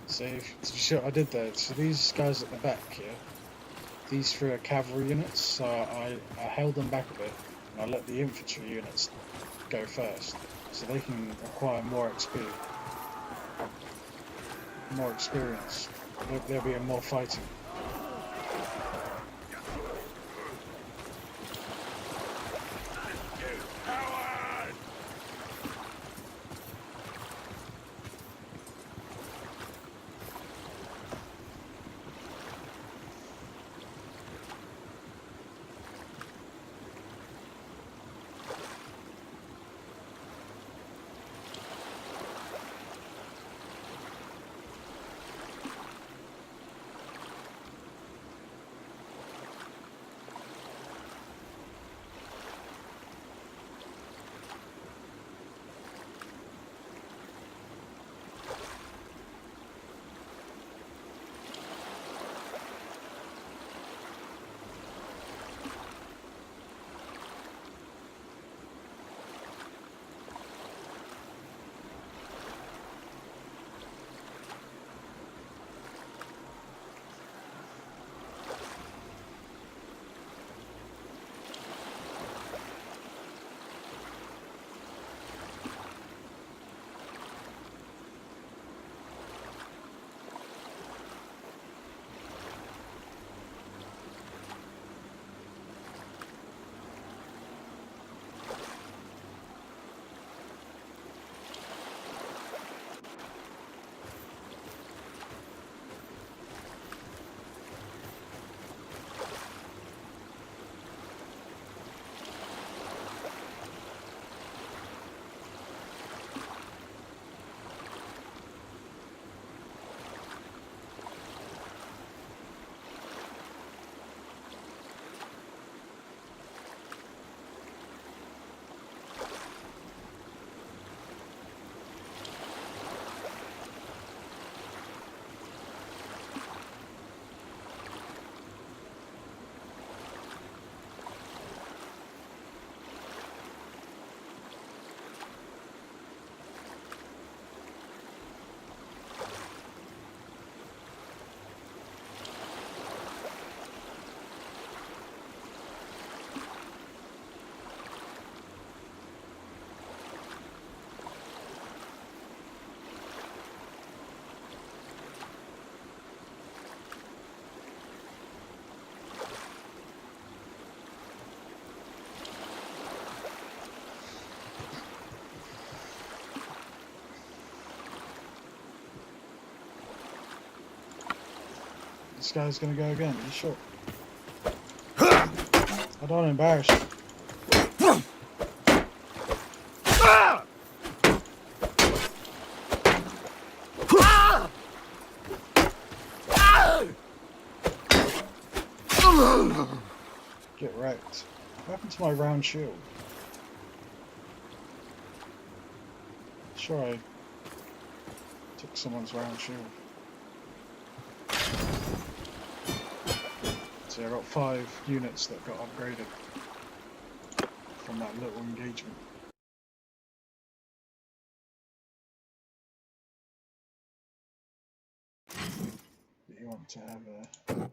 [SPEAKER 1] So, did you see what I did there? So these guys at the back here, these 3 are cavalry units, so I held them back a bit and I let the infantry units go first, so they can acquire more XP, more experience. There'll be more fighting. This guy's gonna go again, are you sure? I don't embarrass you. Get wrecked. What happened to my round shield? Sure, I took someone's round shield. See, I got 5 units that got upgraded from that little engagement. That you want to have a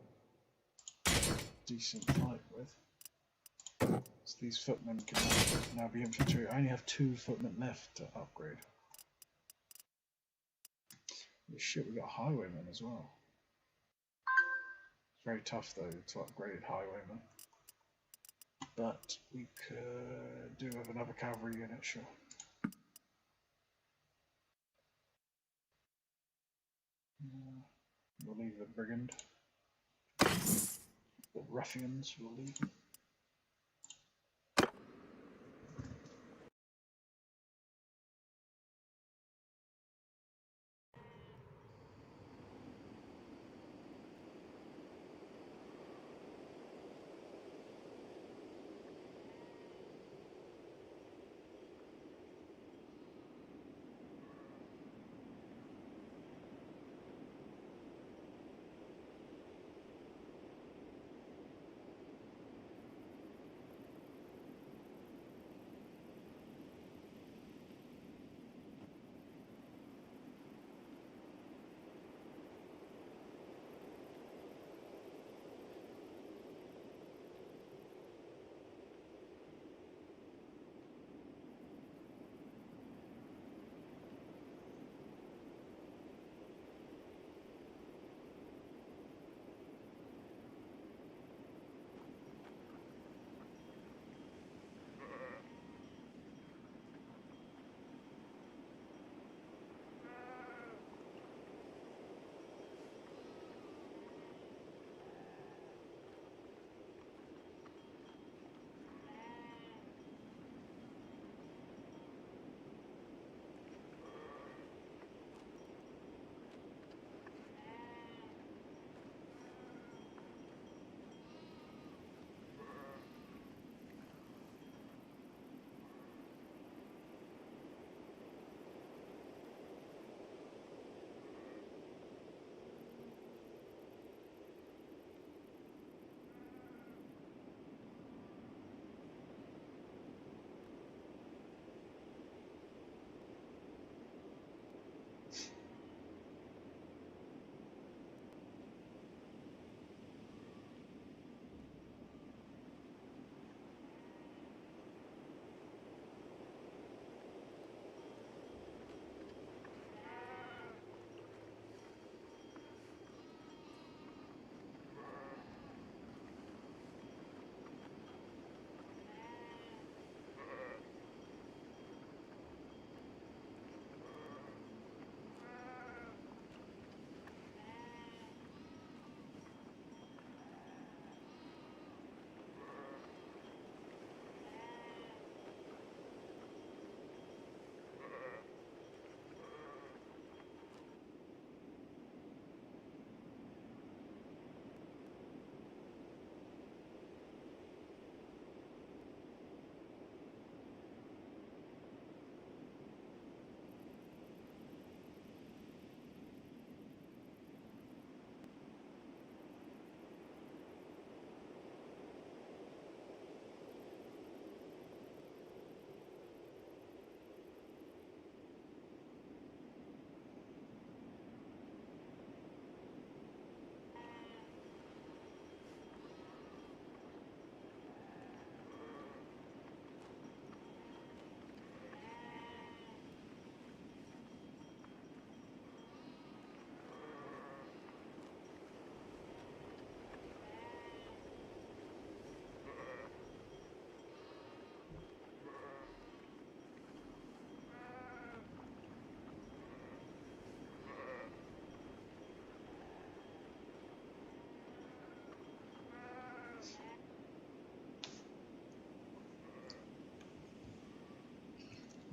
[SPEAKER 1] decent fight with. So these footmen can now be infantry. I only have 2 footmen left to upgrade. Oh, shit, we got highwaymen as well. It's very tough though to upgrade highwaymen. But we could do with another cavalry unit, sure. We'll leave the brigand. The ruffians, we'll leave them.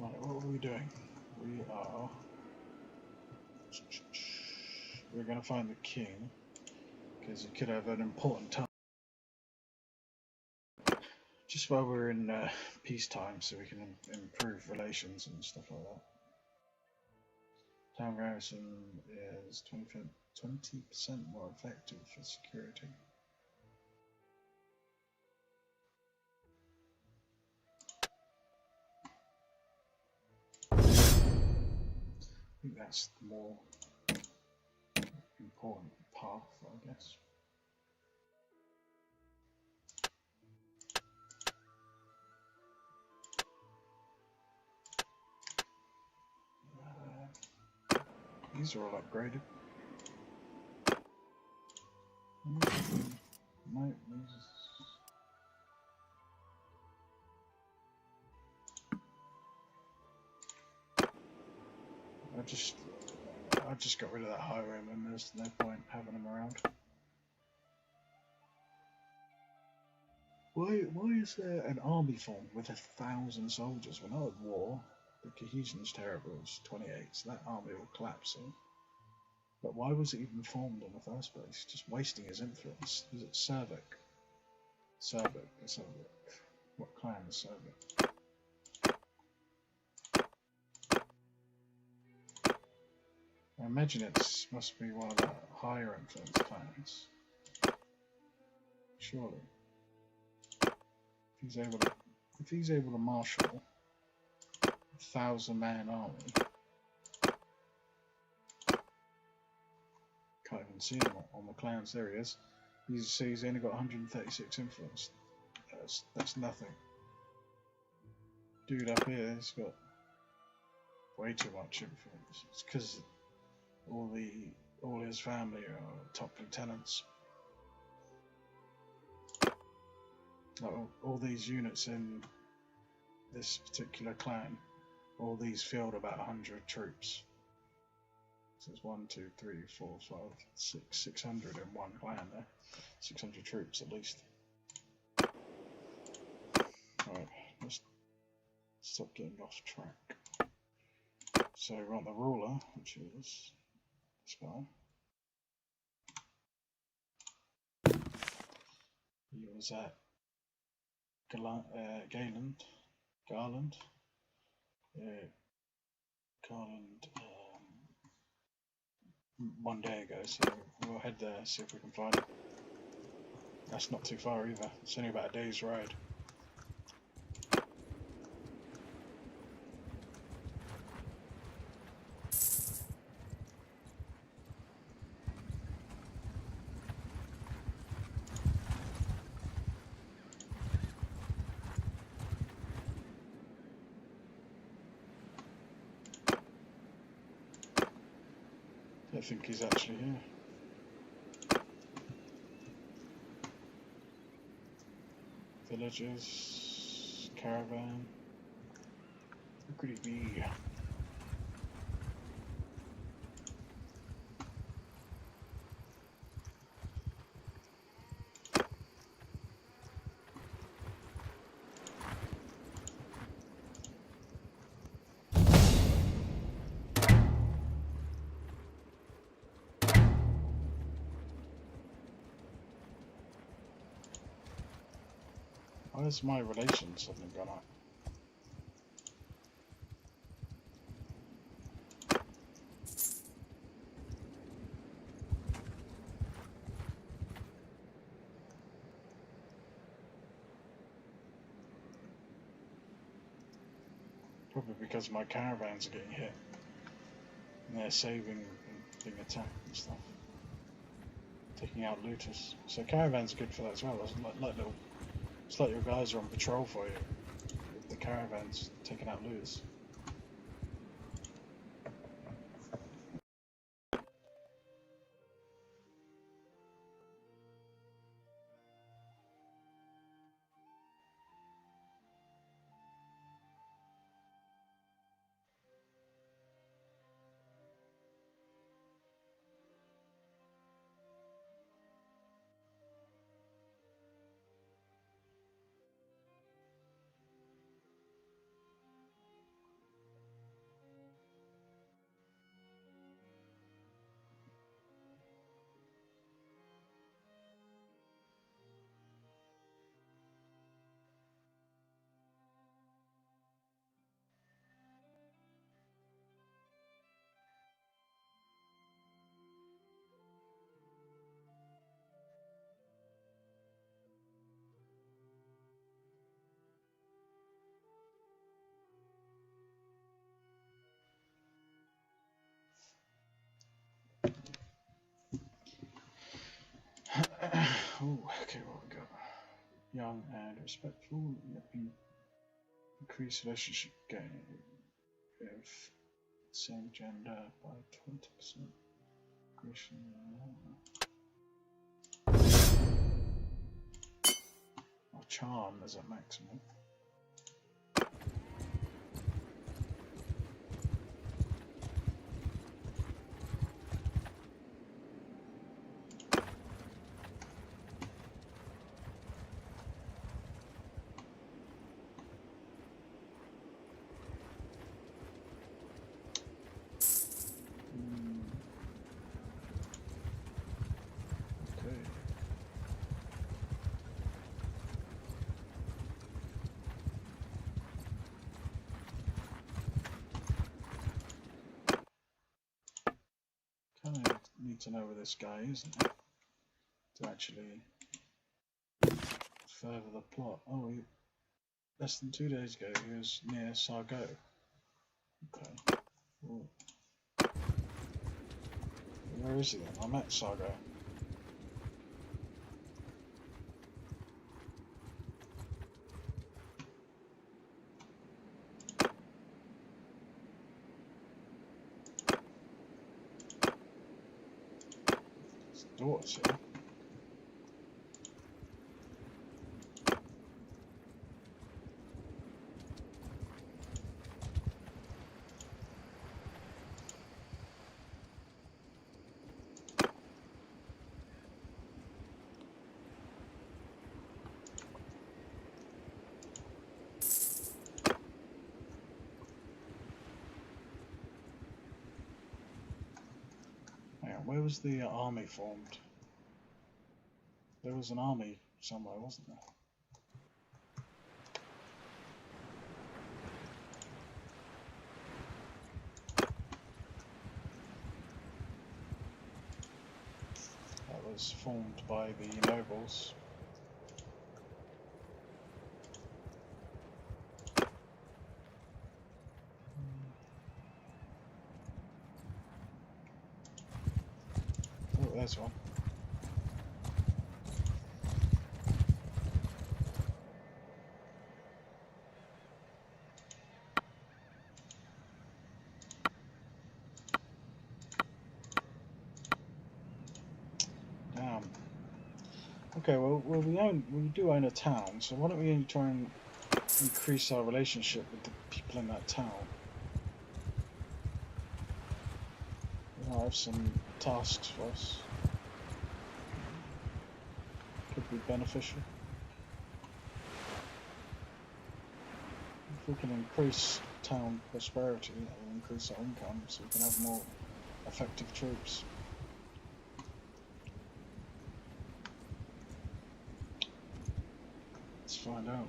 [SPEAKER 1] Right, what are we doing? We're going to find the king, because he could have an important task just while we're in peacetime, so we can improve relations and stuff like that. Town garrison is 20% more effective for security. I think that's the more important path, I guess. These are all upgraded. No, I just got rid of that highwayman. There's no point having him around. Why is there an army formed with 1,000 soldiers? We're not at war. The cohesion's terrible. It's 28, so that army will collapse soon. But why was it even formed in the first place? Just wasting his influence. Is it Servic? Servic. Let's have a look. What clan is Servic? I imagine it must be one of the higher influence clans. Surely. If he's able to marshal a 1,000-man army, can't even see him on the clans. There he is. He's only got 136 influence. That's nothing. Dude up here has got way too much influence. It's because all his family are top lieutenants. Like all these units in this particular clan, all these field about 100 troops. So it's 1, 2, 3, 4, 5, 6, 600 in one clan there. 600 troops at least. Alright, let's stop getting off track. So we're on the ruler, which is this guy. He was at Garland. Garland one day ago, so we'll head there, see if we can find him. That's not too far either, it's only about a day's ride. I think he's actually here. Villages, caravan. Who could he be? Why has my relations suddenly gone up? Probably because my caravans are getting hit. And they're saving and being attacked and stuff. Taking out looters. So caravans are good for that as well. It's like your guys are on patrol for you. With the caravans taking out looters. Oh, okay, what we got? Young and respectful. Increase relationship gain with same gender by 20%. Our charm is at maximum. Kind of need to know where this guy is to actually further the plot. Oh, less than 2 days ago he was near Sargo. Okay. Ooh. Where is he then? I'm at Sargo. His daughter's here. Where was the army formed? There was an army somewhere, wasn't there? That was formed by the nobles. Oh, there's one. Damn. Okay, well we do own a town, so why don't we try and increase our relationship with the people in that town? I have some tasks for us. Could be beneficial. If we can increase town prosperity, that will increase our income, so we can have more effective troops. Let's find out.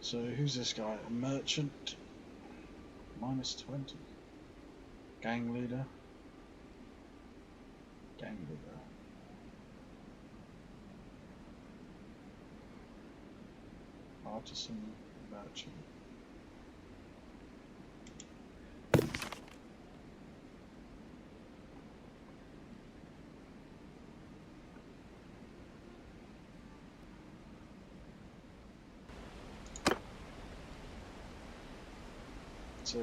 [SPEAKER 1] So who's this guy? A merchant? -20. Gang leader? Gang leader. Artisan, merchant. So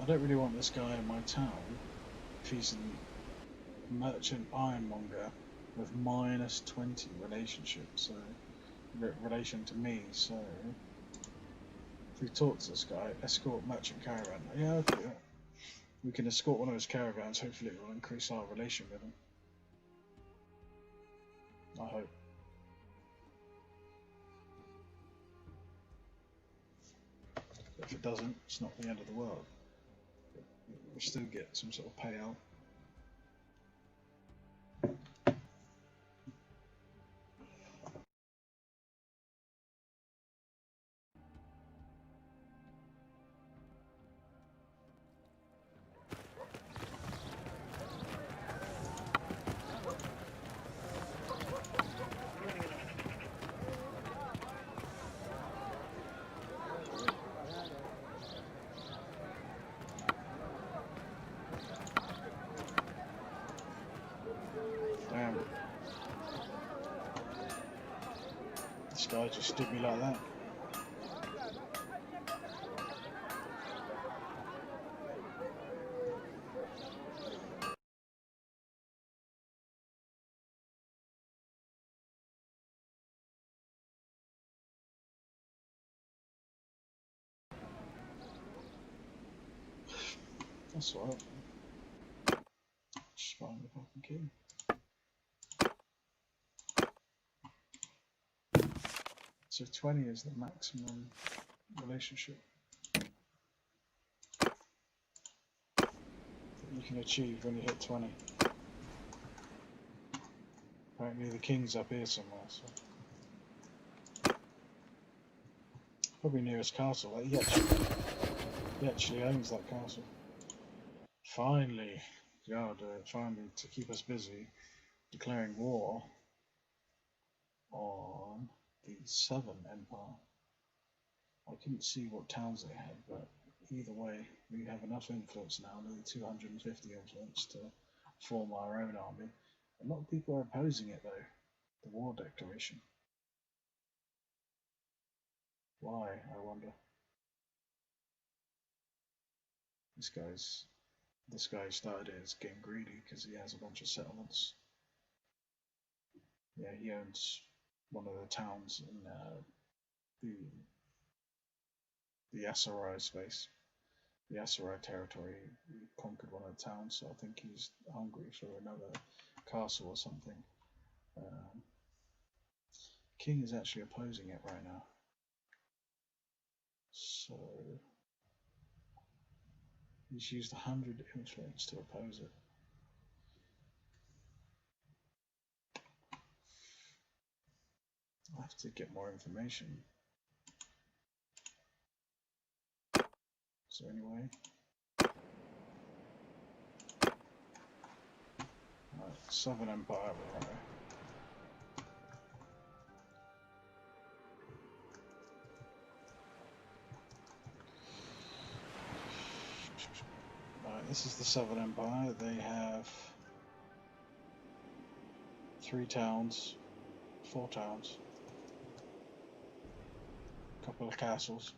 [SPEAKER 1] I don't really want this guy in my town if he's a merchant ironmonger with -20 relationship, so relation to me. So if we talk to this guy, escort merchant caravan. Yeah, okay. We can escort one of his caravans. Hopefully, it will increase our relation with him. I hope. If it doesn't, it's not the end of the world. We still get some sort of payout. This guy just stood me like that. That's alright. Just find the fucking key. So 20 is the maximum relationship that you can achieve when you hit 20. Apparently the king's up here somewhere, so probably near his castle. Like, he actually owns that castle. Finally, God, finally, to keep us busy, declaring war on the Southern Empire. I couldn't see what towns they had, but either way, we have enough influence now, nearly 250 influence, to form our own army. A lot of people are opposing it though, the war declaration. Why, I wonder? This guy started it as getting greedy because he has a bunch of settlements. Yeah, he owns one of the towns in the Asarai space, the Asarai territory. He conquered one of the towns, so I think he's hungry for another castle or something. King is actually opposing it right now, so he's used 100 influence to oppose it. I have to get more information. So anyway, Southern Empire. This is the Southern Empire. They have 4 towns, a couple of castles.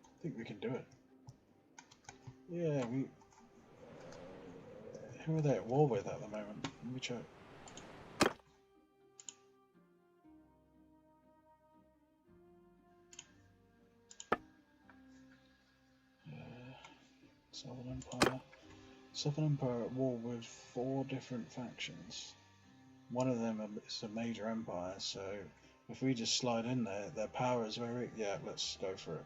[SPEAKER 1] I think we can do it. Yeah, who are they at war with at the moment? Let me check. Southern Empire at war with 4 different factions. One of them is a major empire, so if we just slide in there, their power is very... Yeah, let's go for it.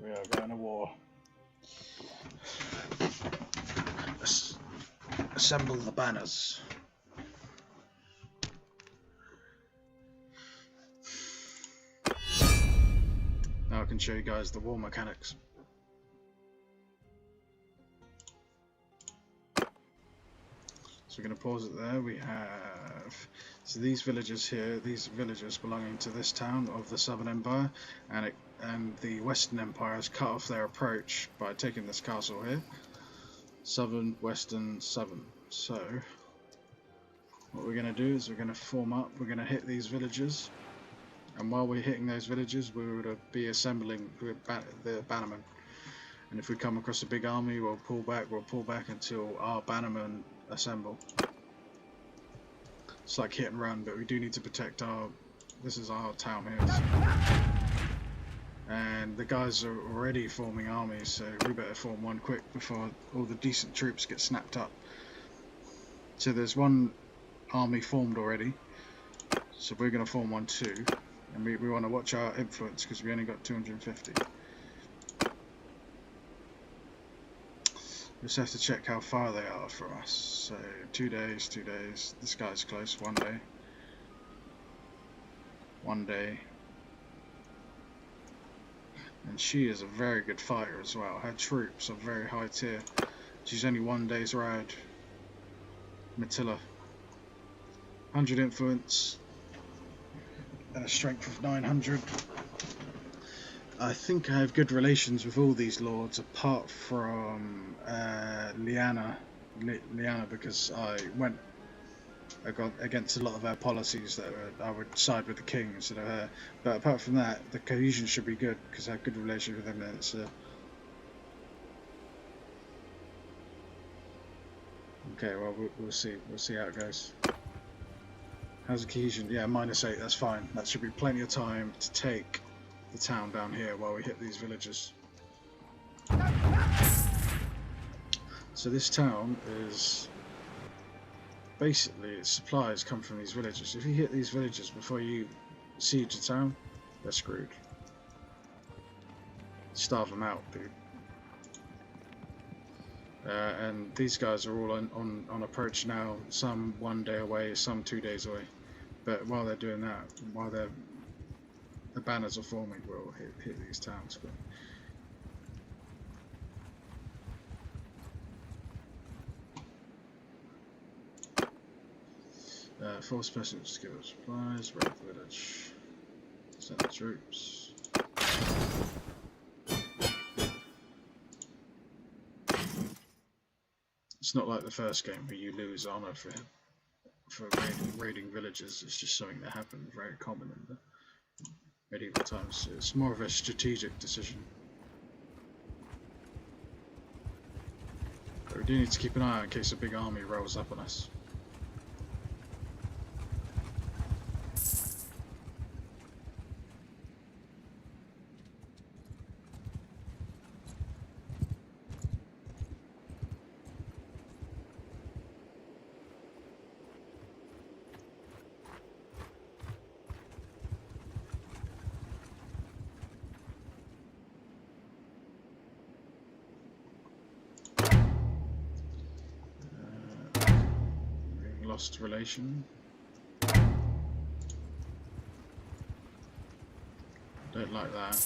[SPEAKER 1] We are going to war. Let's assemble the banners. Now I can show you guys the war mechanics. So we're going to pause it there. We have these villages here, these villages belonging to this town of the Southern Empire, and the Western Empire has cut off their approach by taking this castle here. Southern, Western, Southern. So what we're going to do is we're going to form up, we're going to hit these villages, and while we're hitting those villages we would be assembling the bannermen, and if we come across a big army we'll pull back until our bannermen assemble. It's like hit and run, but we do need to protect this is our town here. And the guys are already forming armies, so we better form one quick before all the decent troops get snapped up. So there's one army formed already, so we're going to form one too, and we want to watch our influence because we only got 250. We just have to check how far they are from us. So 2 days, this guy's close, 1 day. 1 day. And she is a very good fighter as well. Her troops are very high tier. She's only 1 day's ride. Matilda. 100 influence. And a strength of 900. I think I have good relations with all these lords, apart from Liana, because I got against a lot of her policies that I would side with the king instead of her. But apart from that, the cohesion should be good because I have good relations with them. It's okay. Well, we'll see. We'll see how it goes. How's the cohesion? Yeah, -8. That's fine. That should be plenty of time to take the town down here while we hit these villages. So this town is basically, its supplies come from these villages. If you hit these villages before you siege the town, they're screwed. Starve them out, dude. And these guys are all on approach now. Some 1 day away, some 2 days away. But while they're doing that, while the banners are forming, we'll hit these towns. Force message to give us supplies, raid the village, send the troops. It's not like the first game where you lose honor for raiding villages. It's just something that happened, very common in the medieval times. It's more of a strategic decision. But we do need to keep an eye out in case a big army rolls up on us. Lost relation. Don't like that.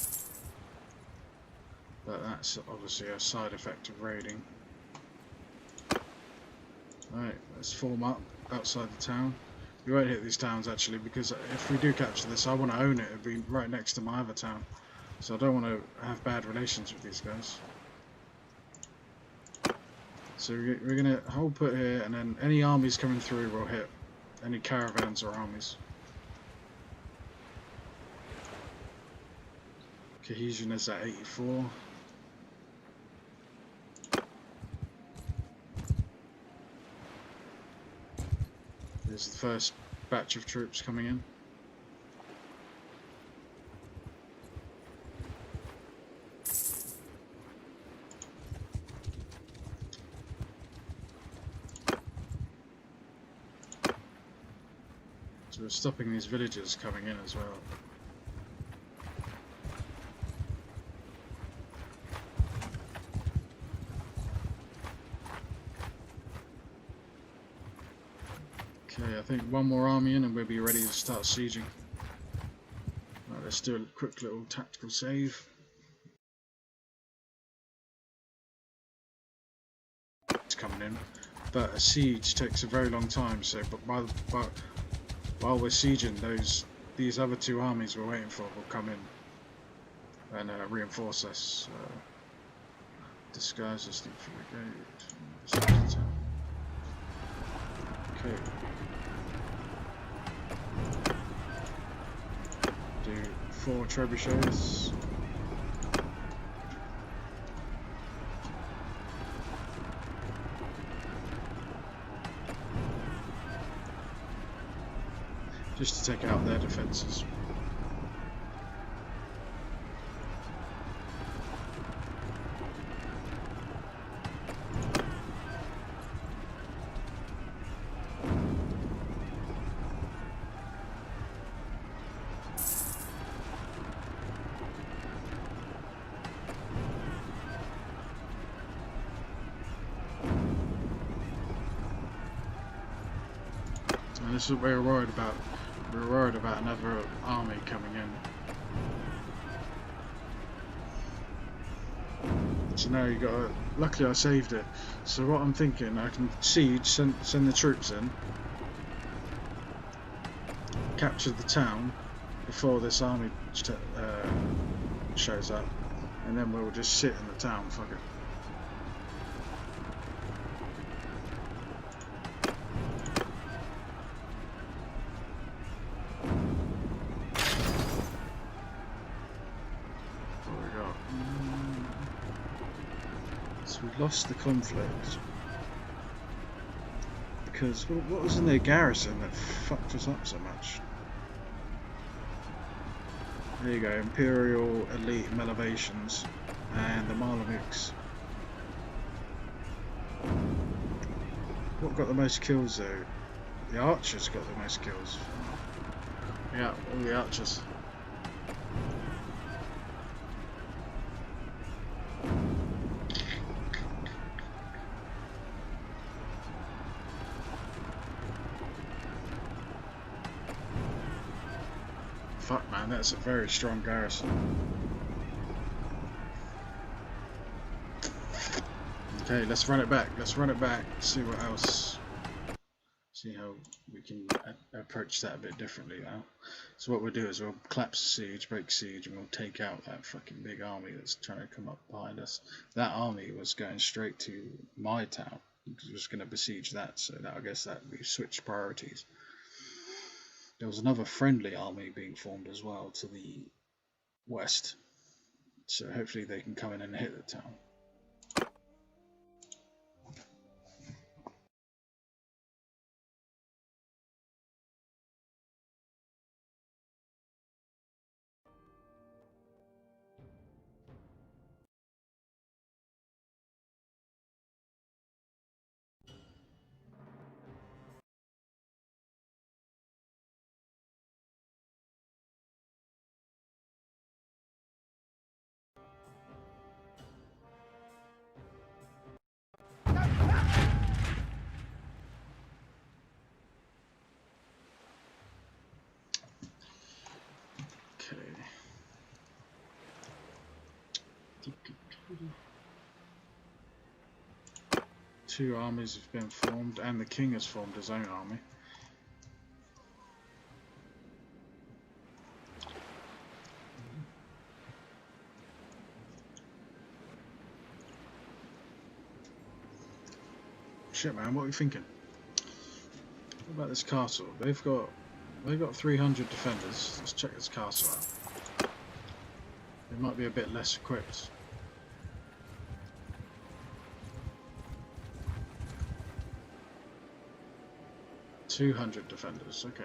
[SPEAKER 1] But that's obviously a side effect of raiding. Alright, let's form up outside the town. We won't hit these towns actually, because if we do capture this, I want to own it. It'll be right next to my other town. So I don't want to have bad relations with these guys. So we're going to hold put here, and then any armies coming through will hit. Any caravans or armies. Cohesion is at 84. There's the first batch of troops coming in. So we're stopping these villagers coming in as well. Okay, I think one more army in and we'll be ready to start sieging. Right, let's do a quick little tactical save. It's coming in, but a siege takes a very long time. So, while we're sieging, these other two armies we're waiting for will come in and reinforce us. Disguise this thing for the gate. Okay. Do 4 trebuchets. Just to take out their defences. And this is what we're worried about. We're worried about another army coming in. So now you got to, luckily I saved it. So what I'm thinking, I can siege, send the troops in, capture the town before this army shows up, and then we'll just sit in the town. Fuck it. What we got? So we lost the conflict because what was in their garrison that fucked us up so much? There you go, Imperial Elite Elevations and the Malavix. What got the most kills though? The archers got the most kills. Yeah, all the archers. Fuck man, that's a very strong garrison. Okay, let's run it back. Let's run it back. See what else. See how we can approach that a bit differently now. So what we'll do is we'll collapse the siege, break siege, and we'll take out that fucking big army that's trying to come up behind us. That army was going straight to my town. Because we was going to besiege that, so that, I guess that we switched priorities. There was another friendly army being formed as well to the west. So hopefully they can come in and hit the town. Two armies have been formed, and the king has formed his own army. Shit, man, what are you thinking? What about this castle? They've got 300 defenders. Let's check this castle out. They might be a bit less equipped. 200 defenders, okay.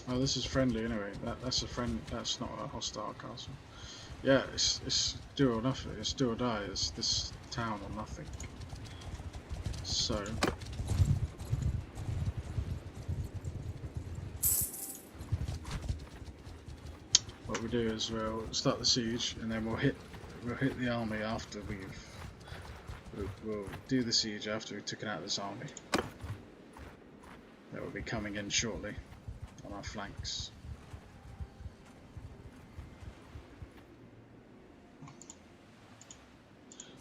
[SPEAKER 1] Oh, this is friendly anyway. That's a friend. That's not a hostile castle. Yeah, it's do or nothing. It's do or die. It's this town or nothing. So. What we do is we'll start the siege, and then we'll hit the army after we'll do the siege after we've taken out this army. That will be coming in shortly on our flanks.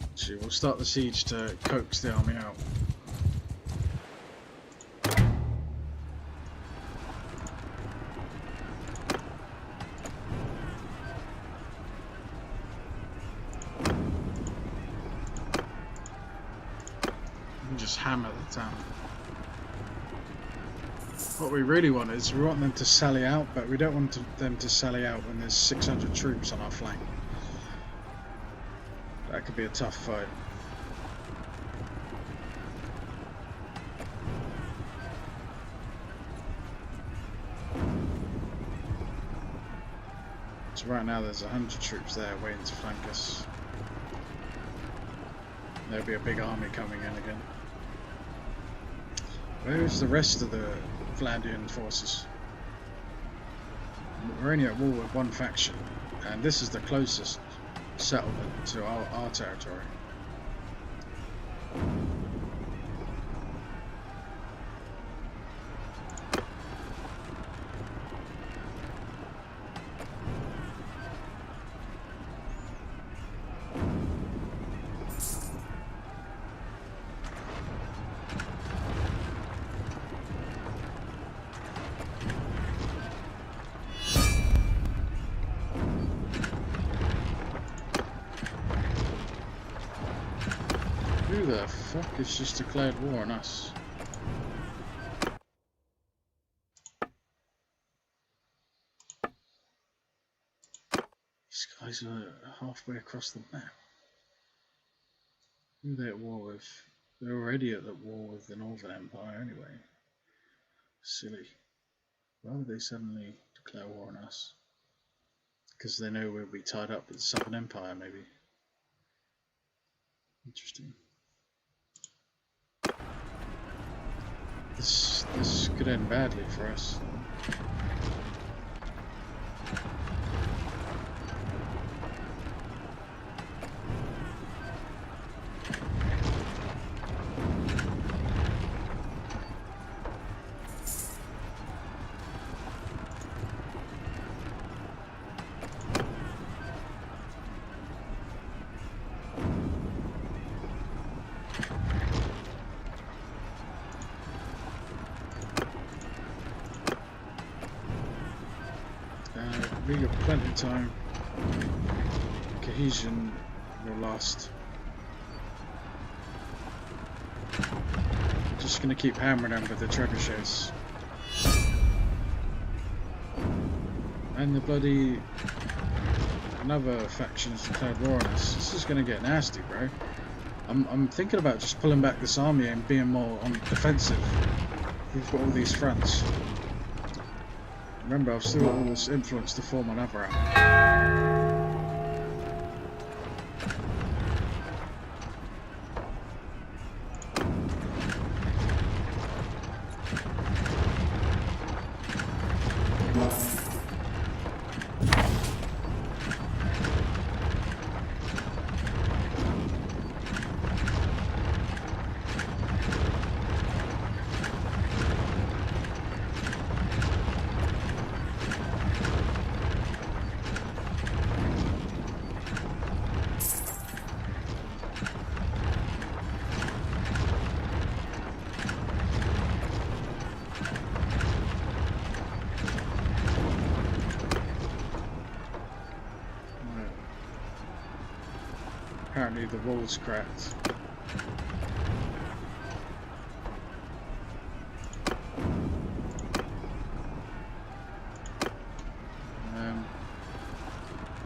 [SPEAKER 1] Actually, we'll start the siege to coax the army out. Just hammer the town. What we really want is we want them to sally out, but we don't want them to sally out when there's 600 troops on our flank. That could be a tough fight. So right now there's 100 troops there waiting to flank us. There'll be a big army coming in again. Where's the rest of the Flandrian forces? We're only at war with one faction, and this is the closest settlement to our territory. fuck? It's just declared war on us. These guys are halfway across the map. Who are they at war with? They're already at the war with the Northern Empire anyway. Silly. Why would they suddenly declare war on us? Because they know we'll be tied up with the Southern Empire, maybe. Interesting. This could end badly for us. We got plenty of time. Cohesion will last. We're just gonna keep hammering them with the trebuchets. And the bloody another faction has declared war on us. This is gonna get nasty, bro. I'm thinking about just pulling back this army and being more on defensive. We've got all these fronts. Remember, I've still got all this influence to form another army. Apparently the wall's cracked.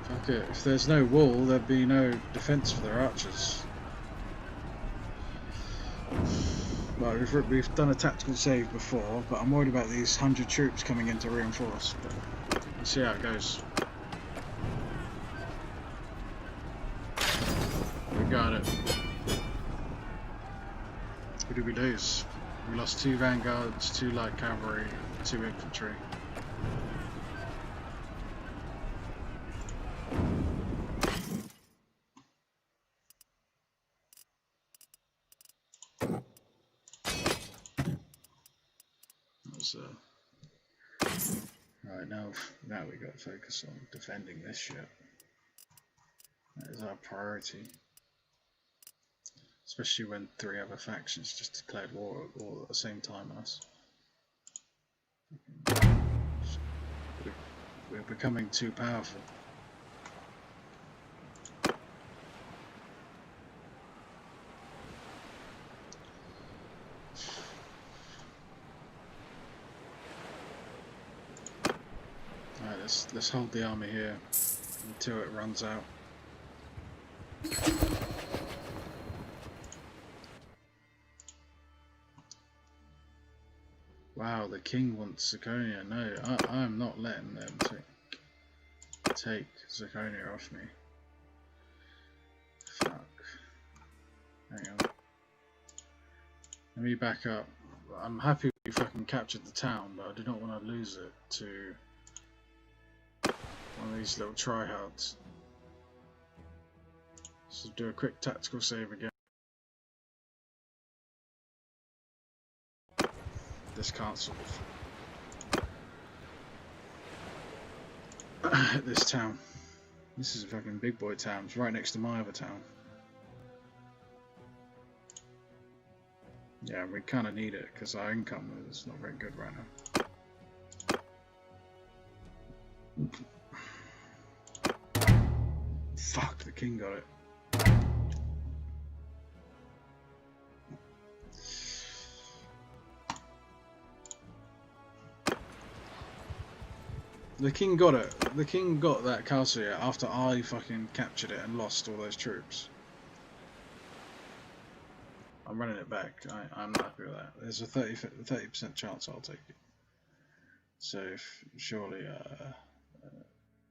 [SPEAKER 1] Fuck it. If there's no wall, there'd be no defense for their archers. Well, we've done a tactical save before, but I'm worried about these 100 troops coming in to reinforce. But we'll see how it goes. Got it. Who did we lose? We lost 2 vanguards, 2 light cavalry, 2 infantry. Right, now we got to focus on defending this shit. That is our priority. Especially when 3 other factions just declared war all at the same time as us. We're becoming too powerful. Alright, let's hold the army here until it runs out. Wow, the king wants Zakonia. No, I am not letting them take Zakonia off me. Fuck. Hang on. Let me back up. I'm happy we fucking captured the town, but I do not want to lose it to one of these little tryhards. So do a quick tactical save again. This can't solve. This town. This is a fucking big boy town. It's right next to my other town. Yeah, we kind of need it because our income is not very good right now. Fuck, the king got it. The king got it. The king got that castle here after I fucking captured it and lost all those troops. I'm running it back. I'm not happy with that. There's a 30% chance I'll take it. So surely,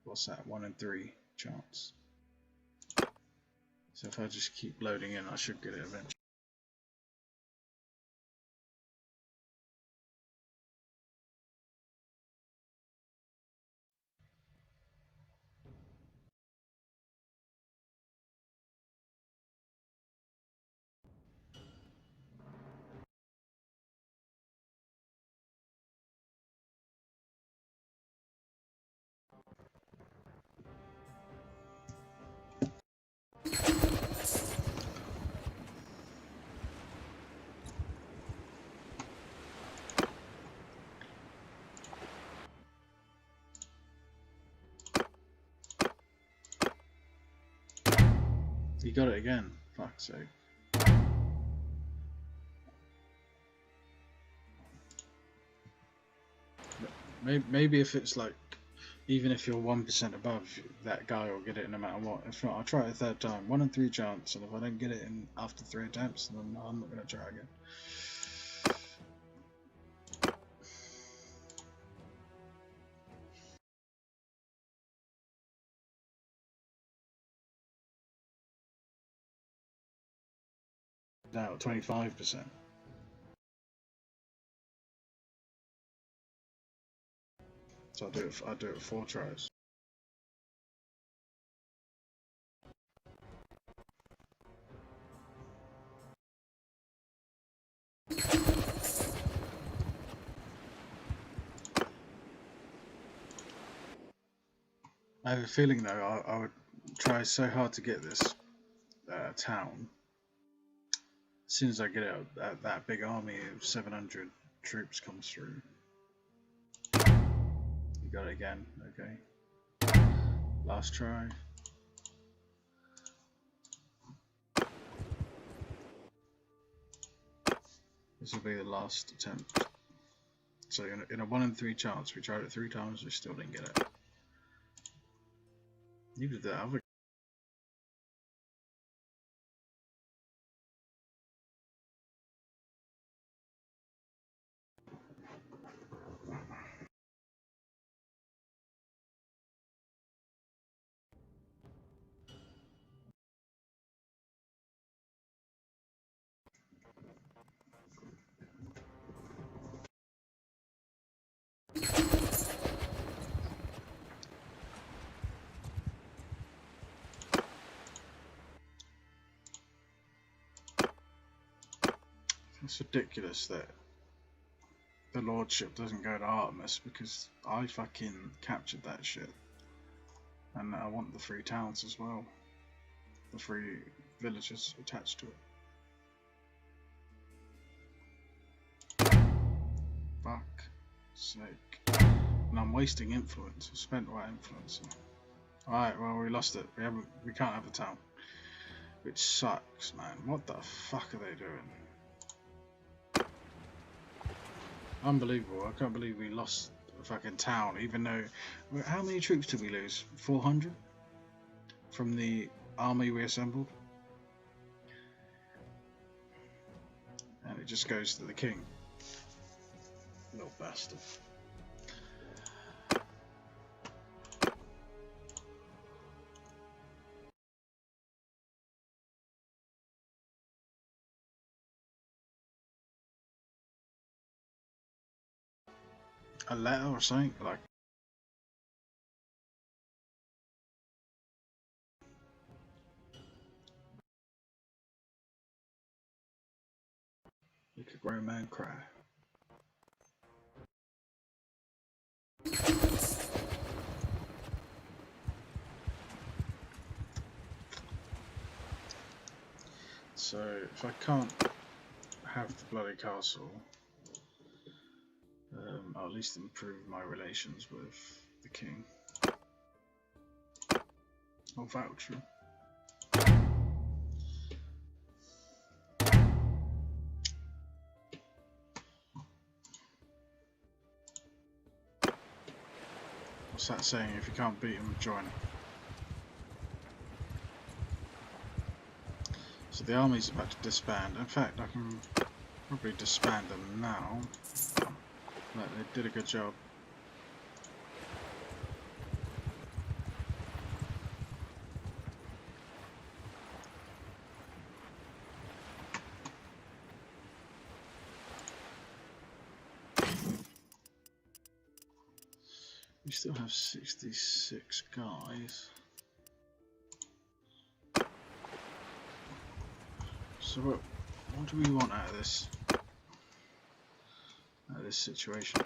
[SPEAKER 1] what's that? 1 in 3 chance. So if I just keep loading in, I should get it eventually. You got it again. Fuck's sake. Maybe if it's like, even if you're 1% above, that guy will get it no matter what. If not, I'll try it a third time. 1 in 3 chance, and if I don't get it in after 3 attempts, then I'm not going to try again. Now 25%. So I'll do it 4 tries. I have a feeling though I would try so hard to get this town. As soon as I get it, that big army of 700 troops comes through. You got it again, okay. Last try. This will be the last attempt. So in a 1 in 3 chance, we tried it 3 times, we still didn't get it. You did that other. It's ridiculous that the lordship doesn't go to Artemis because I fucking captured that shit. And I want the 3 towns as well. The 3 villages attached to it. Fuck sake. And I'm wasting influence. I spent right influencing. Alright, well we lost it. We can't have a town. Which sucks, man. What the fuck are they doing? Unbelievable. I can't believe we lost a fucking town, even though... How many troops did we lose? 400? From the army we assembled? And it just goes to the king. Little bastard. A letter or something? Like... Make a grown man cry. So, if I can't have the bloody castle, I'll at least improve my relations with the king. Or voucher. What's that saying? If you can't beat them, join them. So the army's about to disband. In fact, I can probably disband them now. But they did a good job. We still have 66 guys. So what do we want out of this? Out of this situation?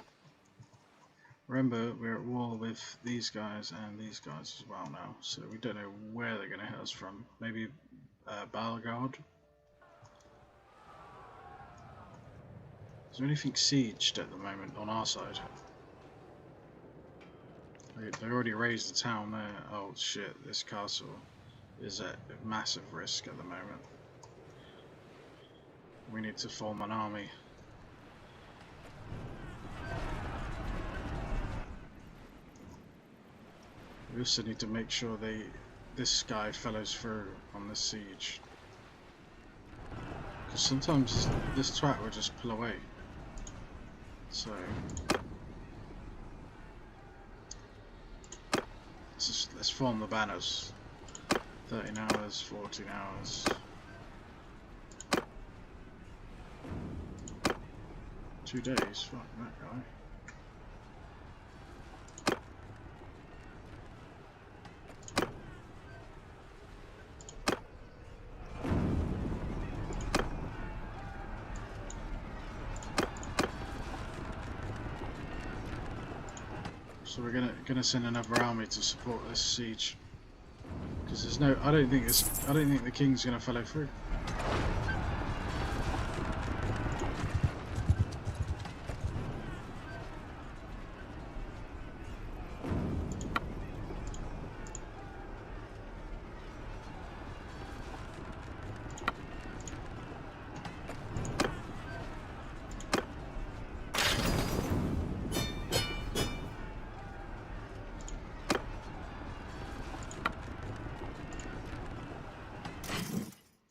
[SPEAKER 1] Remember, we're at war with these guys and these guys as well now, so we don't know where they're going to hit us from. Maybe Bannerlord? Is there anything sieged at the moment on our side? They already raised the town there. Oh shit, this castle is at massive risk at the moment. We need to form an army. We also need to make sure this guy follows through on the siege. Because sometimes this twat will just pull away. So let's form the banners. 13 hours, 14 hours. 2 days, fuck that guy. So we're gonna send another army to support this siege. Because there's no, I don't think the king's gonna follow through.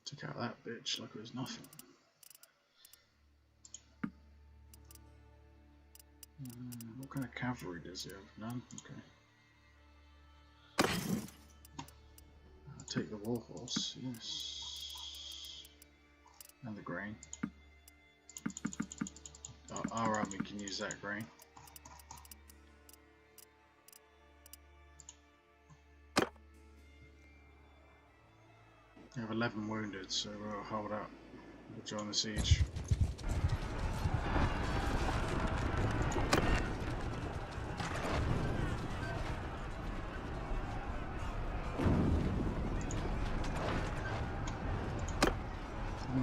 [SPEAKER 1] Took out that bitch like it was nothing. What kind of cavalry does he have? None? Okay. I'll take the warhorse, yes. And the grain. Our army can use that grain. We have 11 wounded, so we'll hold up. We'll join the siege.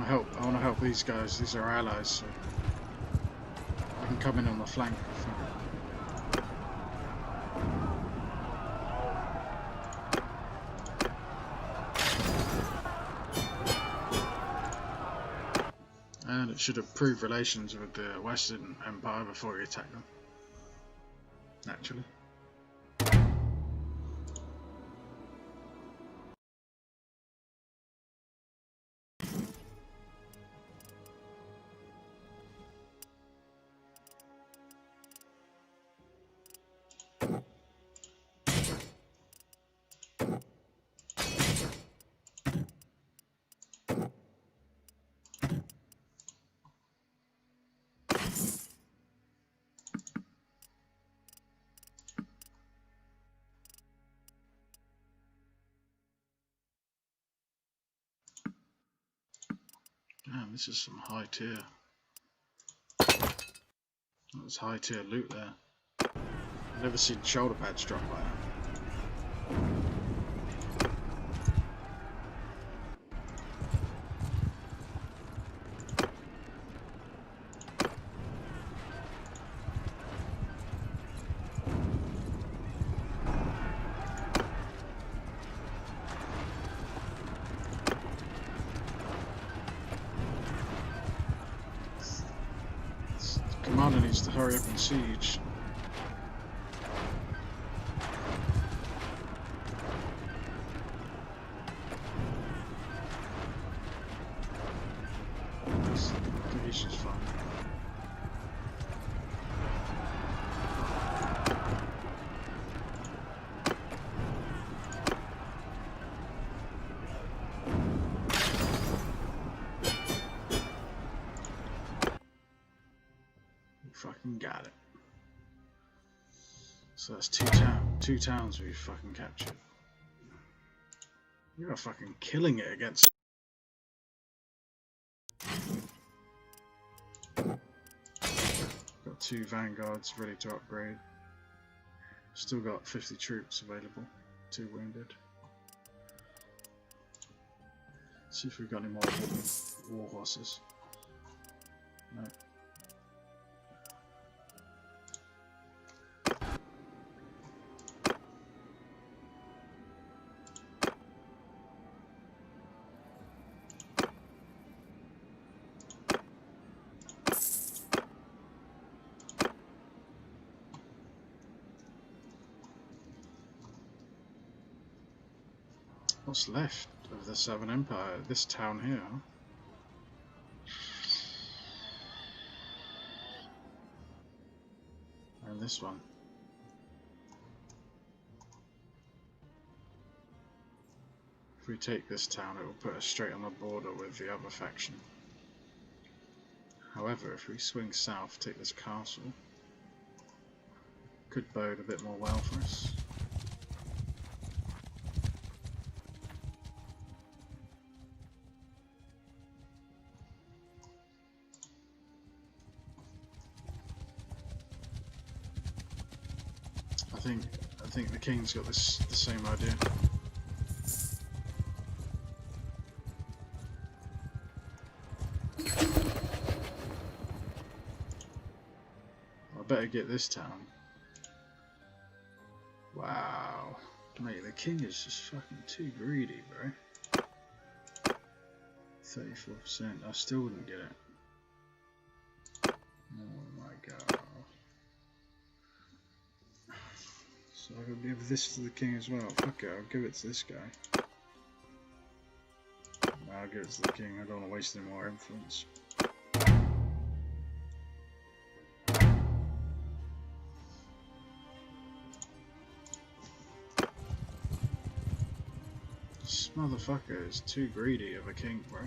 [SPEAKER 1] I want to help these guys. These are our allies, so I can come in on the flank. And it should improve relations with the Western Empire before we attack them. Naturally. Damn, this is some high tier. That's high tier loot there. I've never seen shoulder pads drop like that. Commander needs to hurry up and siege. fucking got it. So that's two towns we fucking captured. You're fucking killing it against. Got 2 vanguards ready to upgrade. Still got 50 troops available. 2 wounded. See if we've got any more war horses. No. What's left of the Southern Empire? This town here. And this one. If we take this town, it will put us straight on the border with the other faction. However, if we swing south, take this castle, could bode a bit more well for us. I think the king's got the same idea. I better get this town. Wow, mate, the king is just fucking too greedy, bro. 34%. I still wouldn't get it. Oh my god. So I could give this to the king as well. Fuck it, I'll give it to this guy. I'll give it to the king, I don't want to waste any more influence. This motherfucker is too greedy of a king, bro.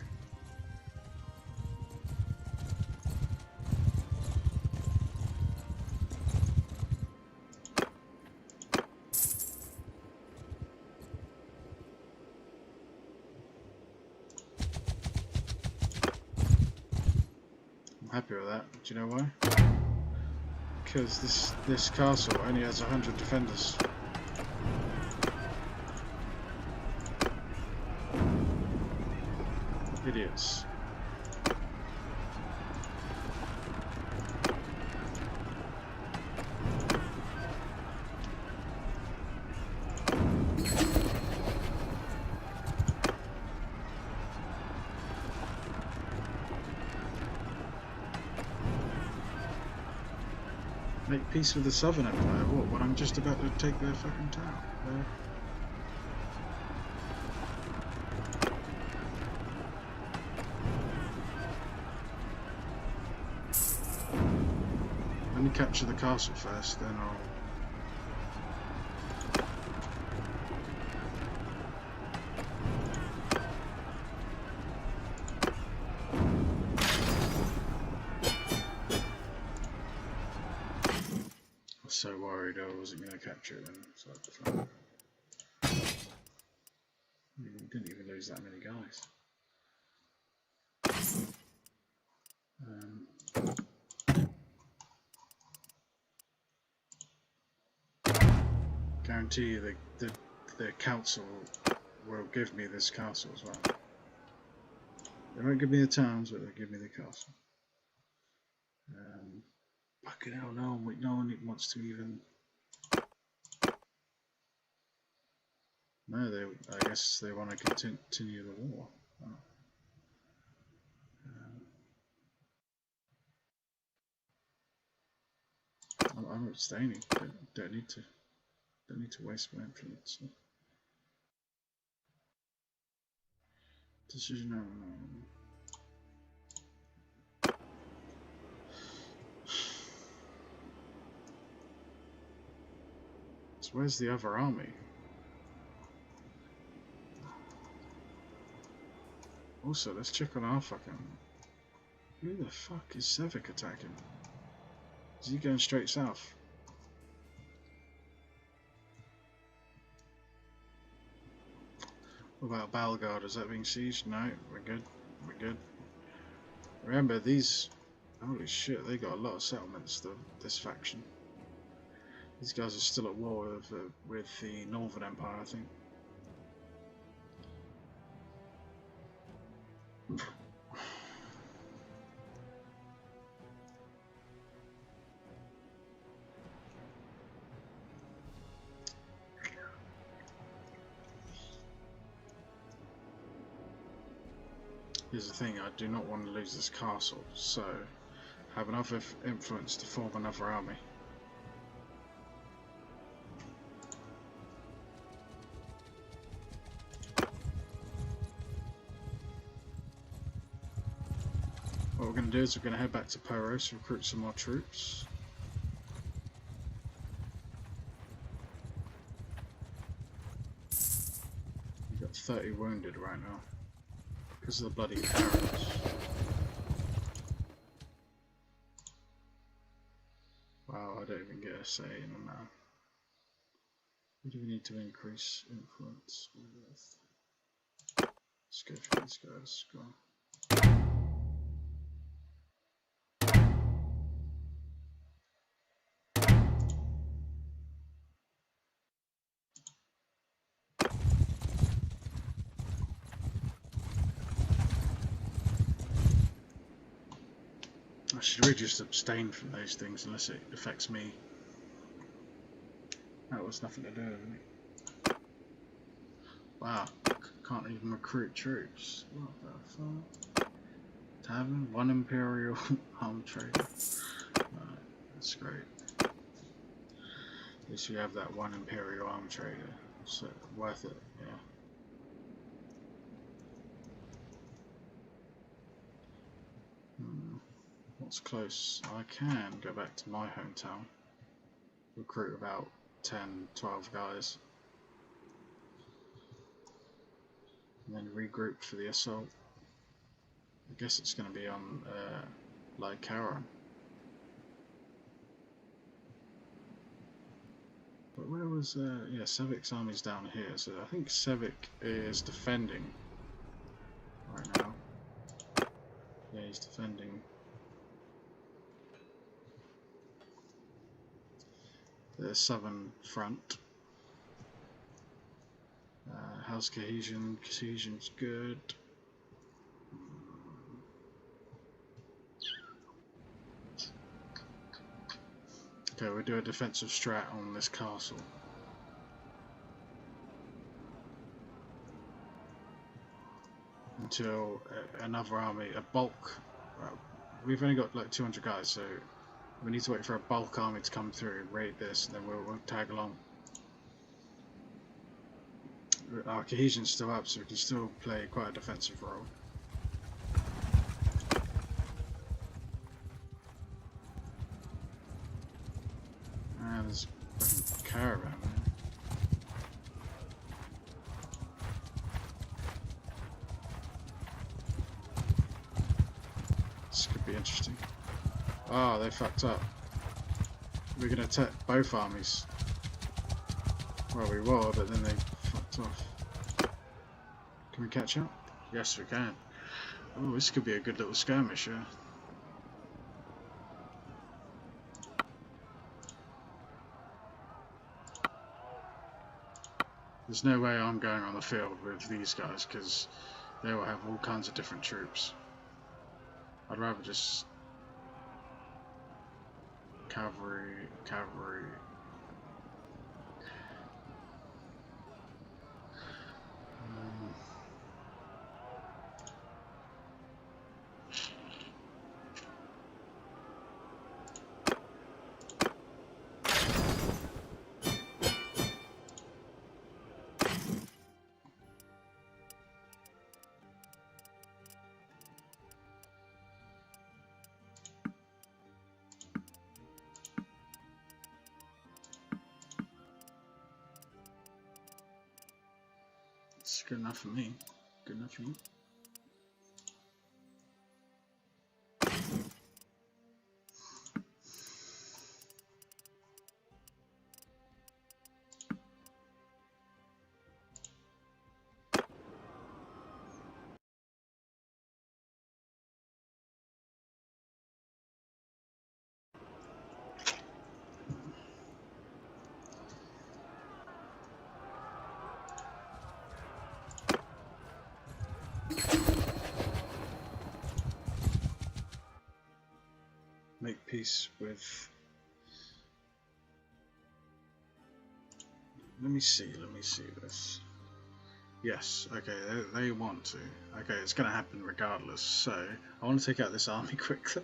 [SPEAKER 1] Happy with that. Do you know why? Because this castle only has 100 defenders. Idiots. Make peace with the Southern Empire? What, when I'm just about to take their fucking town? Let me capture the castle first, then I'll... So worried I wasn't going to capture it then, so we didn't even lose that many guys. Guarantee you the council will give me this castle as well. They won't give me the towns, but they'll give me the castle. Fucking hell, no one wants to even... No, I guess they want to continue the war. Oh. I'm abstaining. Don't need to waste my influence. So. Decision now. So where's the other army? Also, let's check on our fucking... Who the fuck is Sevic attacking? Is he going straight south? What about Bannerlord? Is that being sieged? No, we're good. We're good. Remember, these... Holy shit, they got a lot of settlements, this faction. These guys are still at war with the Northern Empire, I think. Here's the thing, I do not want to lose this castle, so have enough influence to form another army. What we're going to do is we're going to head back to Poros, recruit some more troops. We've got 30 wounded right now. Because of the bloody arrows. Wow, I don't even get a say in them now. Who do we need to increase influence with? Let's go for these guys. Go on. I should really just abstain from those things unless it affects me. That was nothing to do with me. Wow, can't even recruit troops. What the fuck? Tavern, one Imperial arm trader. Right, that's great. At least we have that one Imperial arm trader. So worth it, yeah. What's close? I can go back to my hometown, recruit about 10, 12 guys, and then regroup for the assault. I guess it's going to be on Lycaron. But where was, yeah, Sevic's army's down here, so I think Sevic is defending right now. Yeah, he's defending the southern front. How's cohesion? Cohesion's good. Okay, we'll do a defensive strat on this castle. Until another army, a bulk. We've only got like 200 guys, so we need to wait for a bulk army to come through, raid this, and then we'll tag along. Our cohesion's still up, so we can still play quite a defensive role. And there's a fucking caravan, man. This could be interesting. Oh, they fucked up. We're gonna attack both armies. Well, we were, but then they fucked off. Can we catch up? Yes, we can. Oh, this could be a good little skirmish, yeah. There's no way I'm going on the field with these guys, because they will have all kinds of different troops. I'd rather just... Cavalry... It's good enough for me. Good enough for you. peace with... Let me see this. Yes, okay, they want to. Okay, it's going to happen regardless. So, I want to take out this army quickly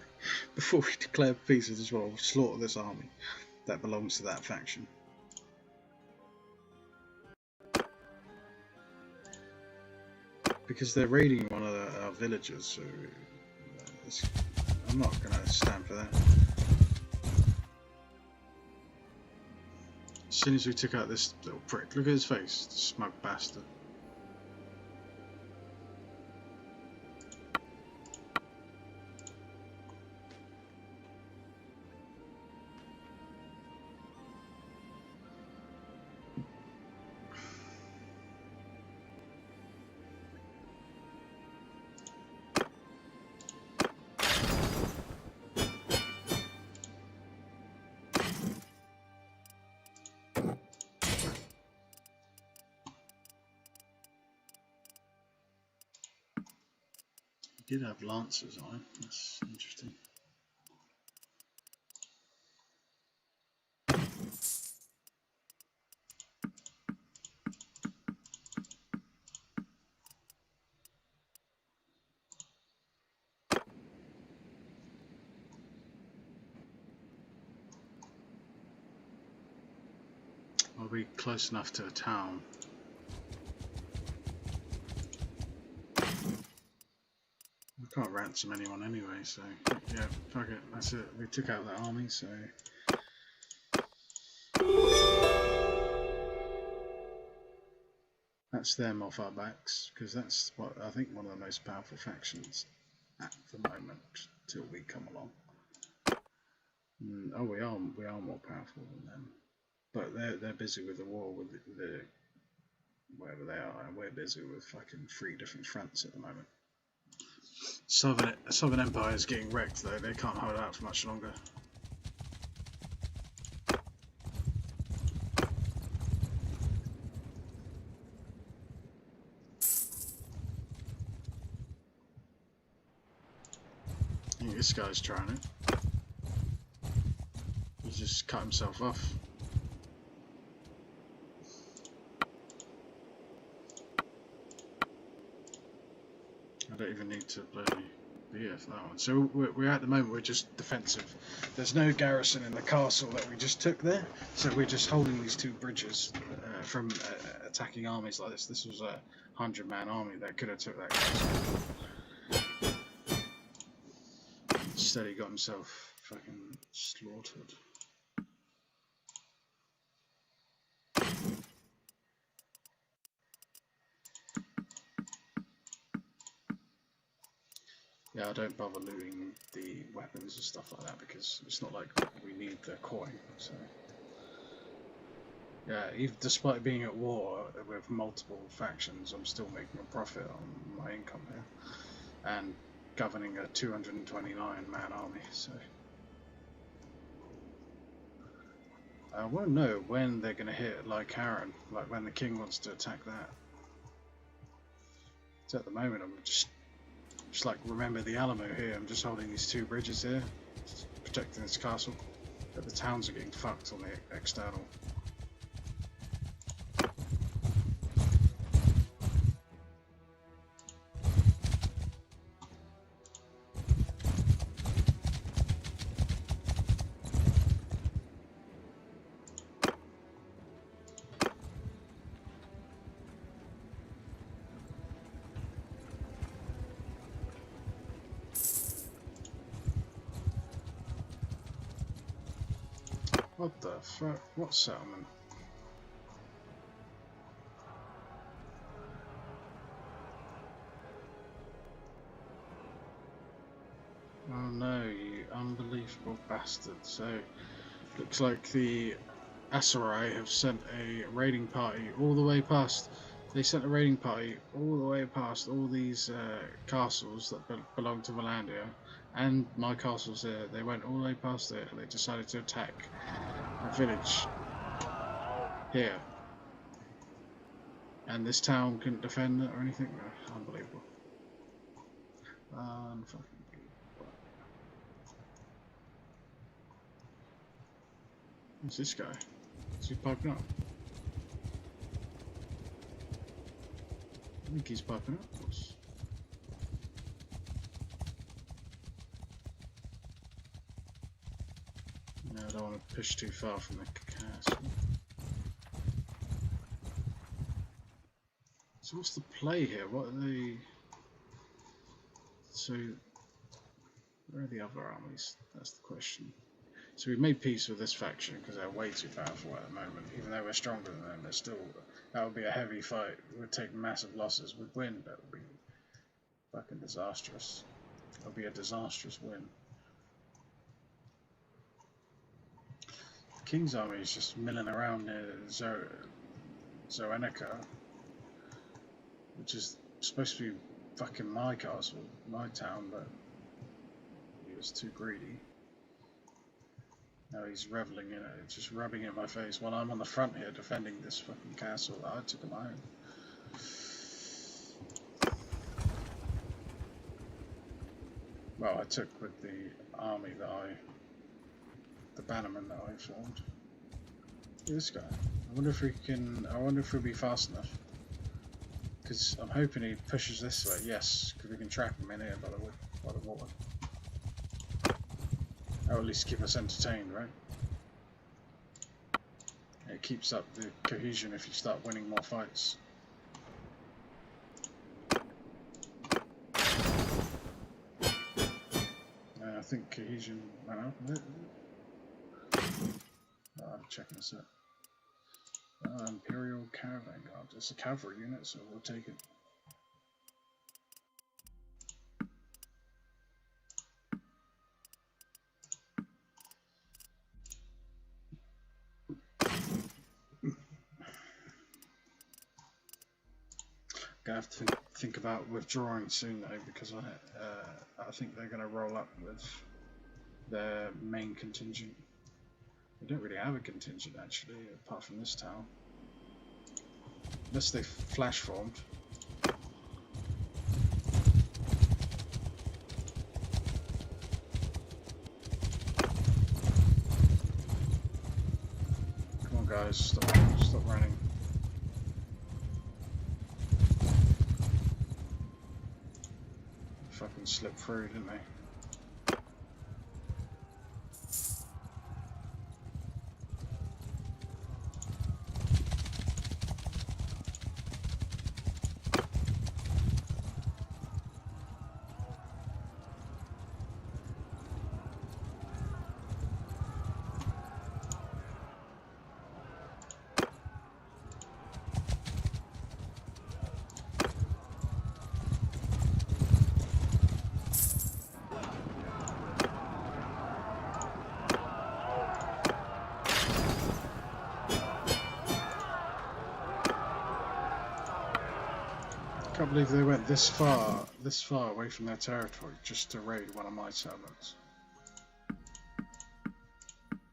[SPEAKER 1] before we declare peace as well. Slaughter this army that belongs to that faction. Because they're raiding one of our villages, so I'm not going to stand for that. As soon as we took out this little prick, look at his face, the smug bastard. Did have lancers on it, that's interesting. Are we close enough to a town? We can't ransom anyone anyway, so yeah, fuck it, that's it. We took out that army, so that's them off our backs, because that's what I think one of the most powerful factions at the moment till we come along. Oh, we are more powerful than them, but they're busy with the war with the wherever they are, and we're busy with fucking 3 different fronts at the moment. Southern Empire is getting wrecked though, they can't hold out for much longer. I think this guy's trying it. He's just cut himself off. I don't even need to bloody BF that one. So we're at the moment, we're just defensive. There's no garrison in the castle that we just took there, so we're just holding these 2 bridges from attacking armies like this. This was a 100-man army that could have took that castle. Instead he got himself fucking slaughtered. Yeah, I don't bother looting the weapons and stuff like that because it's not like we need the coin. So yeah, even despite being at war with multiple factions, I'm still making a profit on my income here and governing a 229-man army. So I won't know when they're going to hit like Karen, like when the king wants to attack that. So at the moment, I'm just like, remember the Alamo here, I'm just holding these 2 bridges here, protecting this castle, but the towns are getting fucked on the external. What the fuck? What settlement? Oh no, you unbelievable bastard. So, looks like the Asarai have sent a raiding party all the way past. They sent a raiding party all the way past all these castles that belong to Valandia, and my castle's here. They went all the way past it and they decided to attack a village here. And this town couldn't defend it or anything? No, unbelievable. Unfucking believable. Who's this guy? Is he piping up? I think he's piping up, of course. No, I don't want to push too far from the castle. So what's the play here? What are they... So, where are the other armies? That's the question. So we've made peace with this faction because they're way too powerful at the moment. Even though we're stronger than them, they're still... That would be a heavy fight. We'd take massive losses. We'd win, but it would be fucking disastrous. It would be a disastrous win. The King's army is just milling around near Zoenica, which is supposed to be fucking my castle, my town, but he was too greedy. Now he's reveling in it, just rubbing it in my face while I'm on the front here defending this fucking castle that I took on my own. Well, I took with the army that the bannerman that I formed. This guy. I wonder if we can. I wonder if we'll be fast enough. Because I'm hoping he pushes this way. Yes, because we can trap him in here by the water. Or at least keep us entertained, right? It keeps up the cohesion if you start winning more fights. I think cohesion went up a bit. I'm checking this out. Imperial Caravan Guard. It's a cavalry unit, so we'll take it. Gonna have to think about withdrawing soon though, because I think they're gonna roll up with their main contingent. They don't really have a contingent actually, apart from this town, unless they flash formed. Come on, guys, stop running. Fucking slipped through, didn't they? I can't believe they went this far away from their territory just to raid one of my settlements.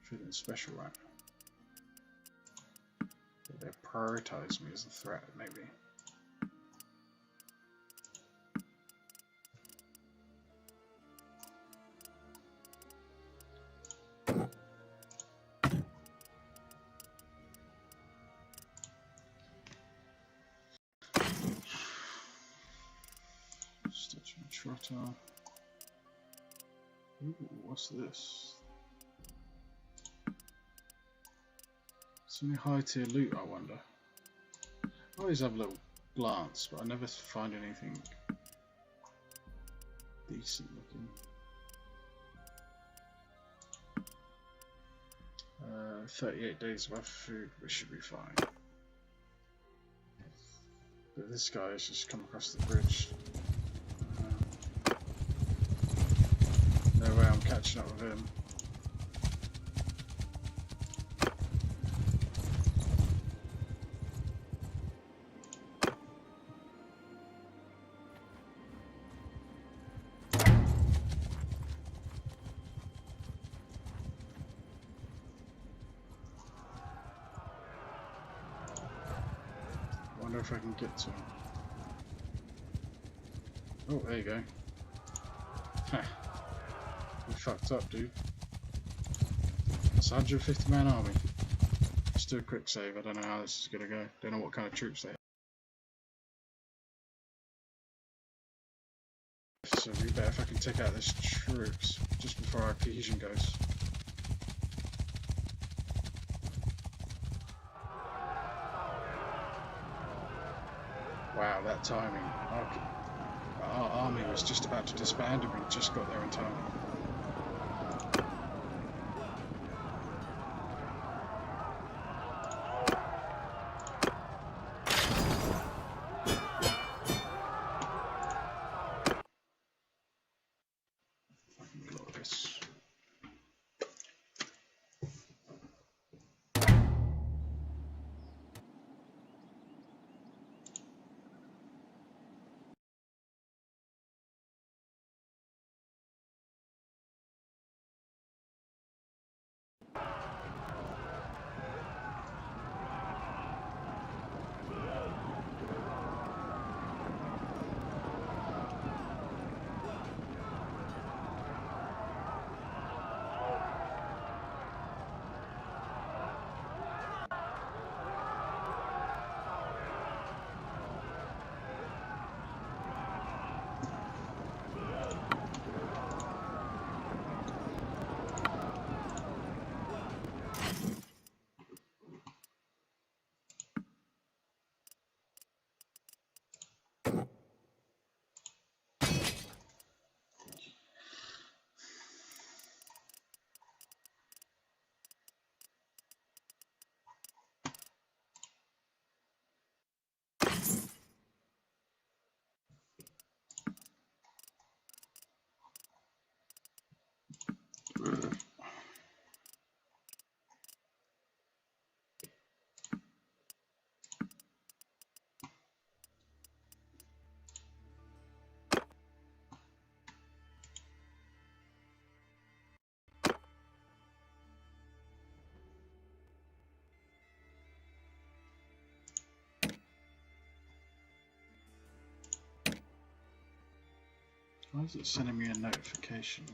[SPEAKER 1] Feeling special, right? They prioritize me as a threat, maybe. Trotter. Ooh, what's this? Some high tier loot, I wonder. I always have a little glance, but I never find anything decent looking. 38 days worth of food, we should be fine. But this guy has just come across the bridge. No way I'm catching up with him. Wonder if I can get to him. Oh, there you go. You fucked up, dude. It's a 150-man army. Let's do a quick save. I don't know how this is going to go. Don't know what kind of troops they have. So we better fucking take out this troops just before our cohesion goes. Wow, that timing. Okay. Our army was just about to disband and we just got there in time. Glorious. Why is it sending me a notification?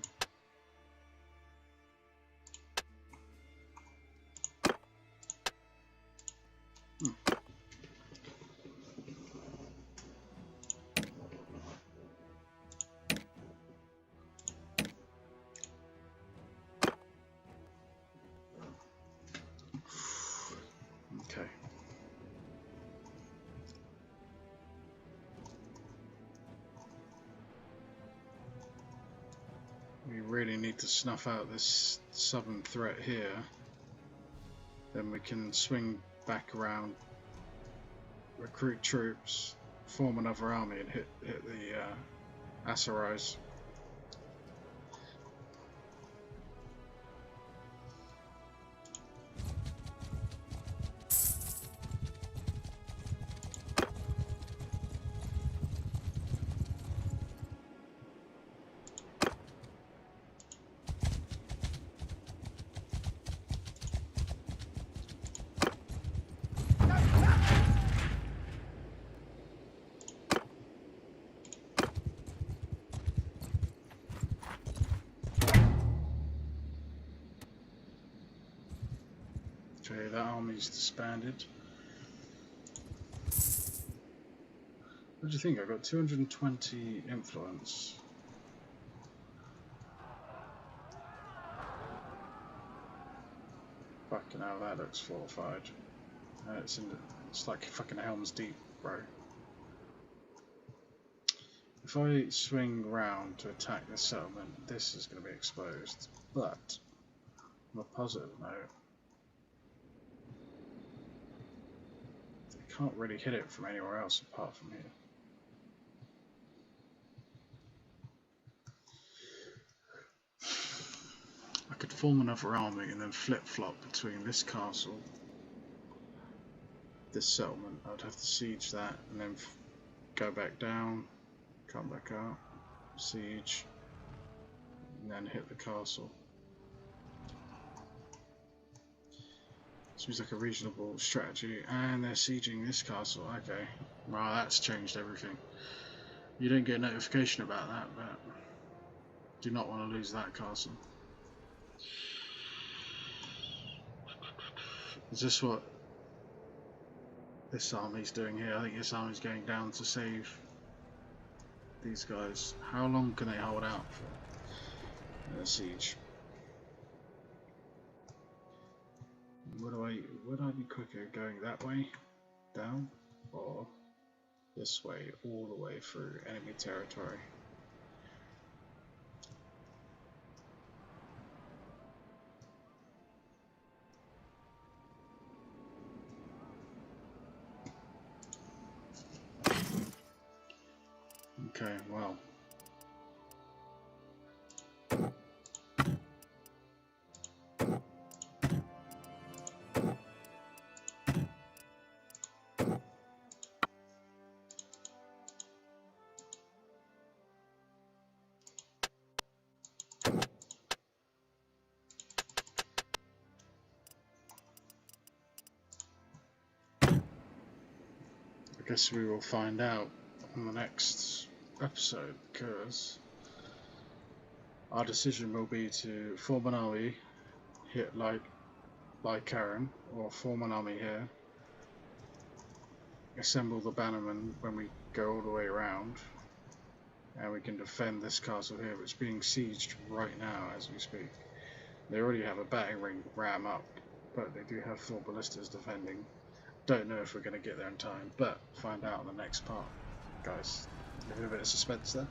[SPEAKER 1] Okay. We really need to snuff out this southern threat here. Then we can swing back around, recruit troops, form another army and hit the Asarais. Okay, that army's disbanded. What do you think? I got 220 influence. Fucking hell, that looks fortified. It's like fucking Helm's Deep, bro. If I swing round to attack this settlement, this is going to be exposed. But on a positive note, they can't really hit it from anywhere else apart from here. I could form another army and then flip-flop between this castle, this settlement. I'd have to siege that and then go back down, come back up, siege, and then hit the castle. Seems like a reasonable strategy. And they're sieging this castle. Okay, well, that's changed everything. You don't get a notification about that, but do not want to lose that castle. Is this what this army's doing here? I think this army's going down to save these guys. How long can they hold out for in a siege? Would I be quicker going that way down, or this way all the way through enemy territory? Okay, well. I guess we will find out in the next episode, because our decision will be to form an army, hit like Karen, or form an army here, assemble the bannermen when we go all the way around, and we can defend this castle here, which is being sieged right now as we speak. They already have a battering ram up, but they do have 4 ballistas defending. Don't know if we're going to get there in time, but find out in the next part, guys. Leave a bit of suspense there.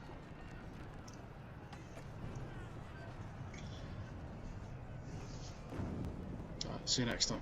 [SPEAKER 1] Alright, see you next time.